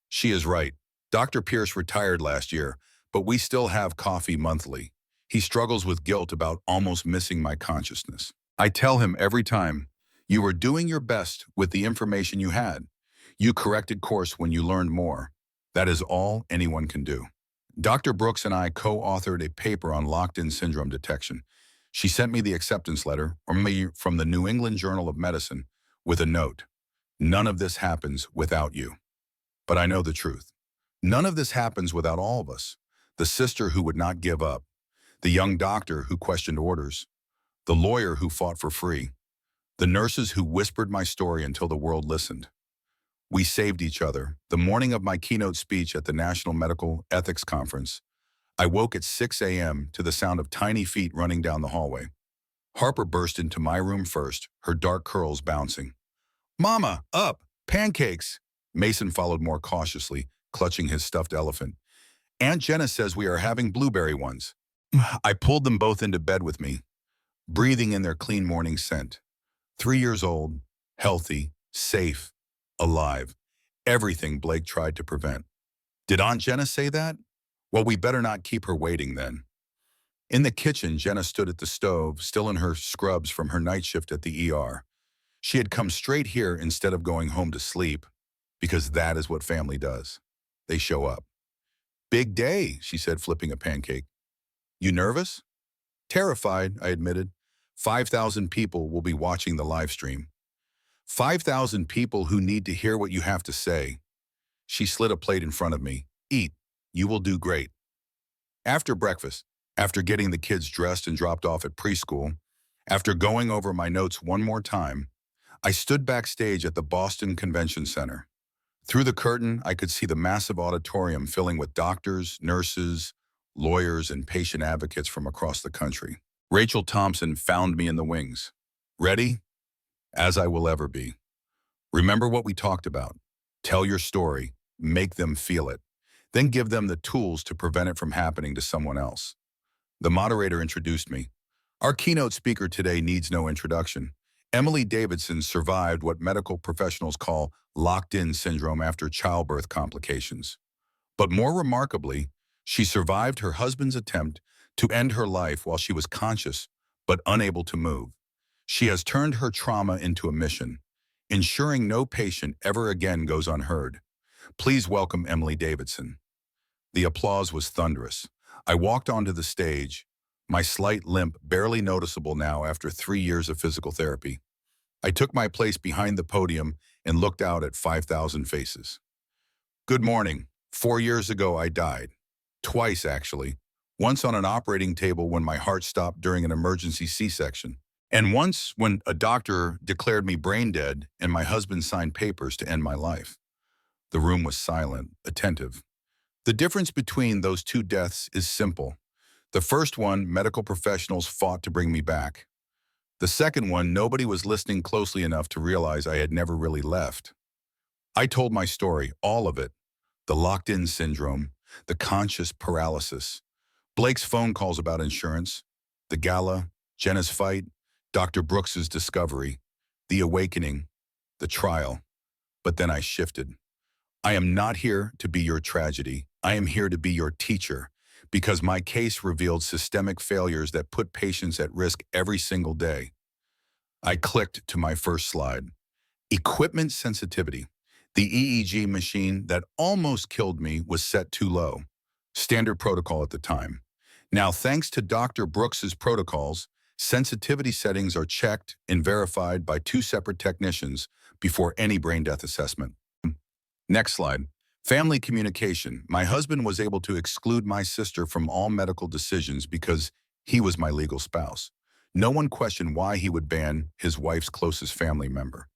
She is right. Dr. Pierce retired last year, but we still have coffee monthly. He struggles with guilt about almost missing my consciousness. I tell him every time, you were doing your best with the information you had. You corrected course when you learned more. That is all anyone can do. Dr. Brooks and I co-authored a paper on locked-in syndrome detection. She sent me the acceptance letter from the New England Journal of Medicine with a note. None of this happens without you. But I know the truth. None of this happens without all of us. The sister who would not give up, the young doctor who questioned orders, the lawyer who fought for free, the nurses who whispered my story until the world listened. We saved each other. The morning of my keynote speech at the National Medical Ethics Conference, I woke at 6 a.m. to the sound of tiny feet running down the hallway. Harper burst into my room first, her dark curls bouncing. "Mama, up! Pancakes!" Mason followed more cautiously, clutching his stuffed elephant. "Aunt Jenna says we are having blueberry ones." I pulled them both into bed with me, breathing in their clean morning scent. 3 years old, healthy, safe, alive. Everything Blake tried to prevent. Did Aunt Jenna say that? Well, we better not keep her waiting then. In the kitchen, Jenna stood at the stove, still in her scrubs from her night shift at the ER. She had come straight here instead of going home to sleep, because that is what family does. They show up. "Big day," she said, flipping a pancake. "You nervous?" "Terrified," I admitted. 5,000 people will be watching the live stream. 5,000 people who need to hear what you have to say. She slid a plate in front of me. "Eat. You will do great." After breakfast, after getting the kids dressed and dropped off at preschool, after going over my notes one more time, I stood backstage at the Boston Convention Center. Through the curtain, I could see the massive auditorium filling with doctors, nurses, lawyers, and patient advocates from across the country. Rachel Thompson found me in the wings. "Ready?" "As I will ever be." "Remember what we talked about. Tell your story, make them feel it, then give them the tools to prevent it from happening to someone else." The moderator introduced me. "Our keynote speaker today needs no introduction. Emily Davidson survived what medical professionals call locked-in syndrome after childbirth complications. But more remarkably, she survived her husband's attempt to end her life while she was conscious but unable to move. She has turned her trauma into a mission, ensuring no patient ever again goes unheard. Please welcome Emily Davidson." The applause was thunderous. I walked onto the stage, my slight limp barely noticeable now after 3 years of physical therapy. I took my place behind the podium and looked out at 5,000 faces. "Good morning. 4 years ago, I died. Twice, actually. Once on an operating table when my heart stopped during an emergency C-section, and once when a doctor declared me brain dead and my husband signed papers to end my life." The room was silent, attentive. The difference between those two deaths is simple. The first one, medical professionals fought to bring me back. The second one, nobody was listening closely enough to realize I had never really left. I told my story, all of it. The locked-in syndrome, the conscious paralysis, Blake's phone calls about insurance, the gala, Jenna's fight, Dr. Brooks's discovery, the awakening, the trial. But then I shifted. I am not here to be your tragedy. I am here to be your teacher, because my case revealed systemic failures that put patients at risk every single day. I clicked to my first slide. Equipment sensitivity. The EEG machine that almost killed me was set too low. Standard protocol at the time. Now, thanks to Dr. Brooks's protocols, sensitivity settings are checked and verified by 2 separate technicians before any brain death assessment. Next slide. Family communication. My husband was able to exclude my sister from all medical decisions because he was my legal spouse. No one questioned why he would ban his wife's closest family member.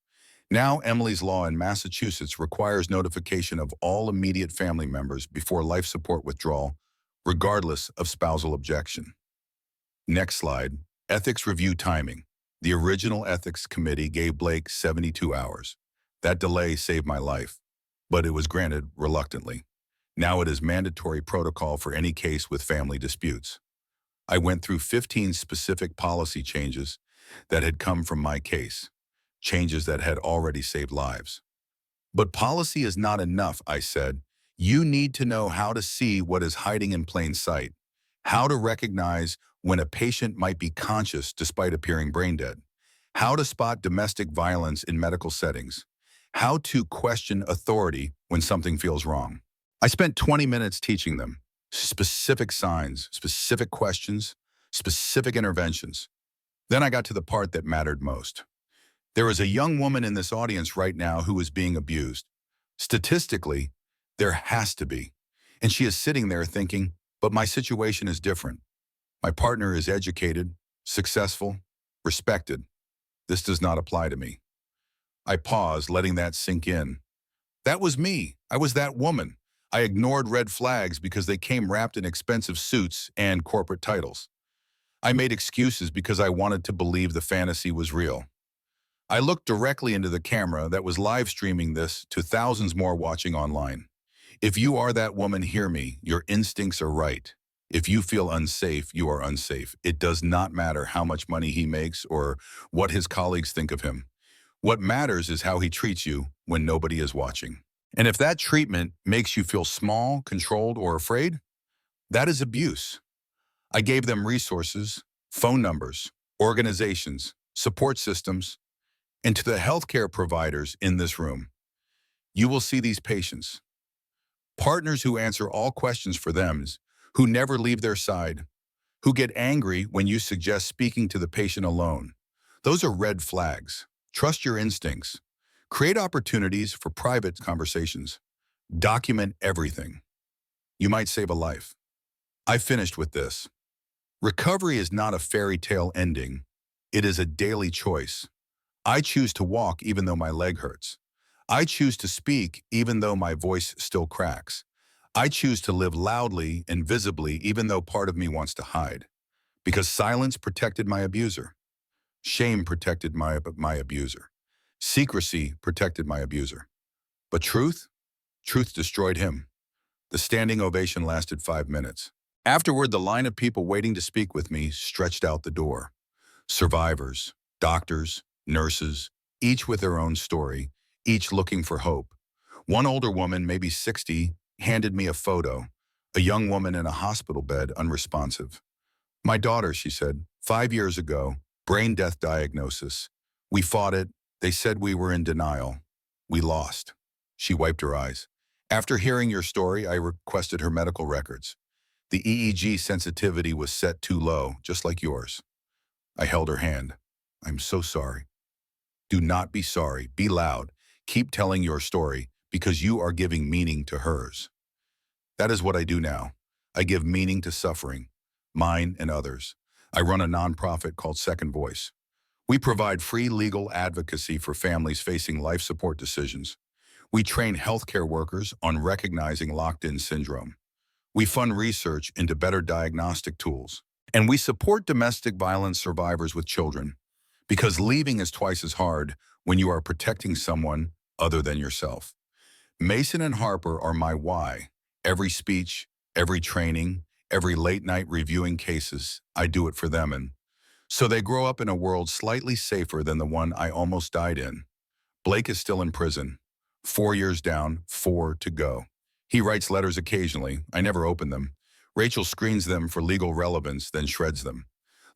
Now, Emily's law in Massachusetts requires notification of all immediate family members before life support withdrawal, regardless of spousal objection. Next slide. Ethics review timing. The original ethics committee gave Blake 72 hours. That delay saved my life, but it was granted reluctantly. Now it is mandatory protocol for any case with family disputes. I went through 15 specific policy changes that had come from my case, changes that had already saved lives. But policy is not enough, I said. You need to know how to see what is hiding in plain sight. How to recognize when a patient might be conscious despite appearing brain dead. How to spot domestic violence in medical settings. How to question authority when something feels wrong. I spent 20 minutes teaching them specific signs, specific questions, specific interventions. Then I got to the part that mattered most. There is a young woman in this audience right now who is being abused. Statistically, there has to be. And she is sitting there thinking, but my situation is different. My partner is educated, successful, respected. This does not apply to me. I paused, letting that sink in. That was me. I was that woman. I ignored red flags because they came wrapped in expensive suits and corporate titles. I made excuses because I wanted to believe the fantasy was real. I looked directly into the camera that was live streaming this to thousands more watching online. If you are that woman, hear me. Your instincts are right. If you feel unsafe, you are unsafe. It does not matter how much money he makes or what his colleagues think of him. What matters is how he treats you when nobody is watching. And if that treatment makes you feel small, controlled, or afraid, that is abuse. I gave them resources, phone numbers, organizations, support systems, and to the healthcare providers in this room. You will see these patients. Partners who answer all questions for them, who never leave their side, who get angry when you suggest speaking to the patient alone. Those are red flags. Trust your instincts. Create opportunities for private conversations. Document everything. You might save a life. I finished with this. Recovery is not a fairy tale ending. It is a daily choice. I choose to walk even though my leg hurts. I choose to speak even though my voice still cracks. I choose to live loudly and visibly even though part of me wants to hide. Because silence protected my abuser. Shame protected my abuser. Secrecy protected my abuser. But truth? Truth destroyed him. The standing ovation lasted 5 minutes. Afterward, the line of people waiting to speak with me stretched out the door. Survivors, doctors, nurses, each with their own story, each looking for hope. One older woman, maybe 60, handed me a photo, a young woman in a hospital bed, unresponsive. My daughter, she said, 5 years ago, brain death diagnosis. We fought it. They said we were in denial. We lost. She wiped her eyes. After hearing your story, I requested her medical records. The EEG sensitivity was set too low, just like yours. I held her hand. I'm so sorry. Do not be sorry. Be loud. Keep telling your story because you are giving meaning to hers. That is what I do now. I give meaning to suffering, mine and others. I run a nonprofit called Second Voice. We provide free legal advocacy for families facing life support decisions. We train healthcare workers on recognizing locked-in syndrome. We fund research into better diagnostic tools. And we support domestic violence survivors with children, because leaving is twice as hard when you are protecting someone other than yourself. Mason and Harper are my why. Every speech, every training, every late night reviewing cases, I do it for them, and so they grow up in a world slightly safer than the one I almost died in. Blake is still in prison. 4 years down, 4 to go. He writes letters occasionally. I never open them. Rachel screens them for legal relevance, then shreds them.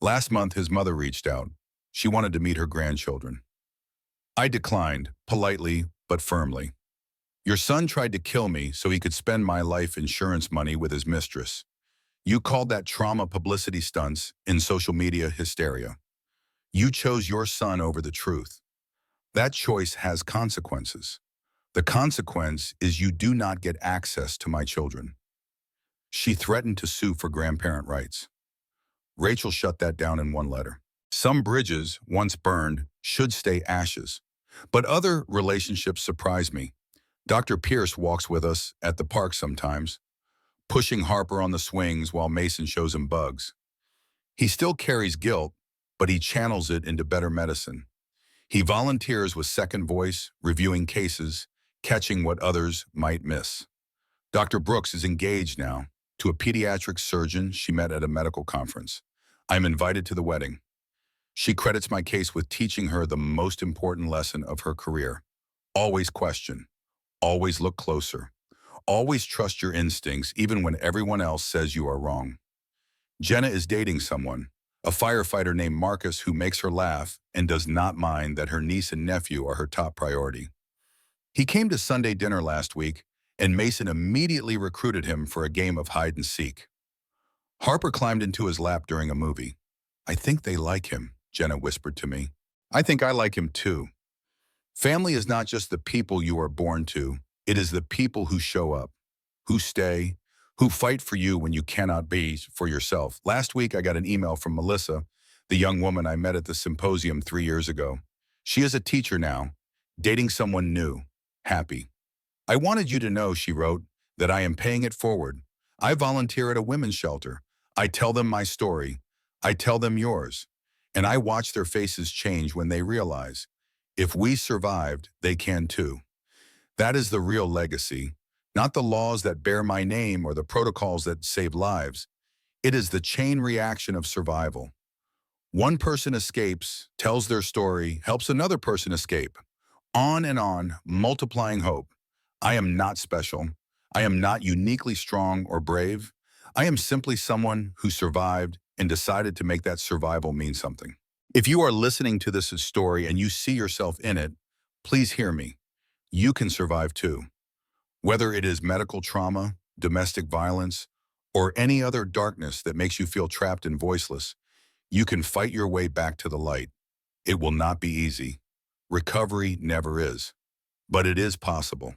Last month, his mother reached out. She wanted to meet her grandchildren. I declined, politely but firmly. Your son tried to kill me so he could spend my life insurance money with his mistress. You called that trauma publicity stunts in social media hysteria. You chose your son over the truth. That choice has consequences. The consequence is you do not get access to my children. She threatened to sue for grandparent rights. Rachel shut that down in one letter. Some bridges, once burned, should stay ashes. But other relationships surprise me. Dr. Pierce walks with us at the park sometimes, pushing Harper on the swings while Mason shows him bugs. He still carries guilt, but he channels it into better medicine. He volunteers with Second Voice, reviewing cases, catching what others might miss. Dr. Brooks is engaged now to a pediatric surgeon she met at a medical conference. I'm invited to the wedding. She credits my case with teaching her the most important lesson of her career. Always question. Always look closer. Always trust your instincts even when everyone else says you are wrong. Jenna is dating someone, a firefighter named Marcus who makes her laugh and does not mind that her niece and nephew are her top priority. He came to Sunday dinner last week, and Mason immediately recruited him for a game of hide and seek. Harper climbed into his lap during a movie. "I think they like him," Jenna whispered to me. "I think I like him too." Family is not just the people you are born to, it is the people who show up, who stay, who fight for you when you cannot be for yourself. Last week, I got an email from Melissa, the young woman I met at the symposium 3 years ago. She is a teacher now, dating someone new, happy. "I wanted you to know," she wrote, "that I am paying it forward. I volunteer at a women's shelter. I tell them my story. I tell them yours. And I watch their faces change when they realize, if we survived, they can too." That is the real legacy, not the laws that bear my name or the protocols that save lives. It is the chain reaction of survival. One person escapes, tells their story, helps another person escape. On, multiplying hope. I am not special. I am not uniquely strong or brave. I am simply someone who survived and decided to make that survival mean something. If you are listening to this story and you see yourself in it, please hear me. You can survive too. Whether it is medical trauma, domestic violence, or any other darkness that makes you feel trapped and voiceless, you can fight your way back to the light. It will not be easy. Recovery never is. But it is possible.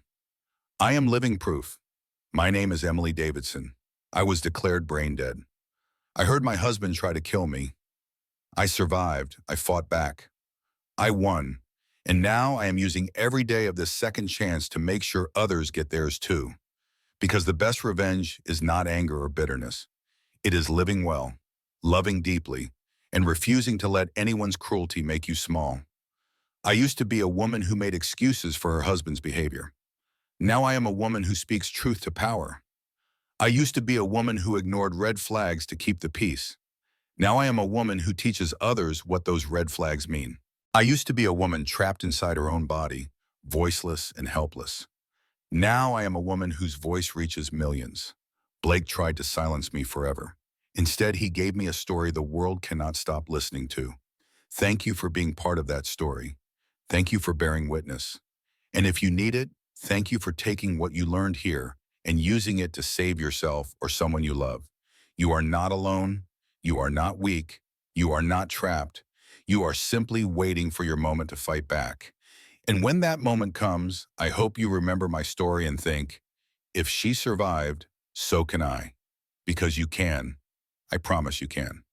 I am living proof. My name is Emily Davidson. I was declared brain dead. I heard my husband try to kill me. I survived. I fought back. I won. And now I am using every day of this second chance to make sure others get theirs too. Because the best revenge is not anger or bitterness. It is living well, loving deeply, and refusing to let anyone's cruelty make you small. I used to be a woman who made excuses for her husband's behavior. Now I am a woman who speaks truth to power. I used to be a woman who ignored red flags to keep the peace. Now I am a woman who teaches others what those red flags mean. I used to be a woman trapped inside her own body, voiceless and helpless. Now I am a woman whose voice reaches millions. Blake tried to silence me forever. Instead, he gave me a story the world cannot stop listening to. Thank you for being part of that story. Thank you for bearing witness. And if you need it, thank you for taking what you learned here and using it to save yourself or someone you love. You are not alone. You are not weak. You are not trapped. You are simply waiting for your moment to fight back. And when that moment comes, I hope you remember my story and think, if she survived, so can I. Because you can. I promise you can.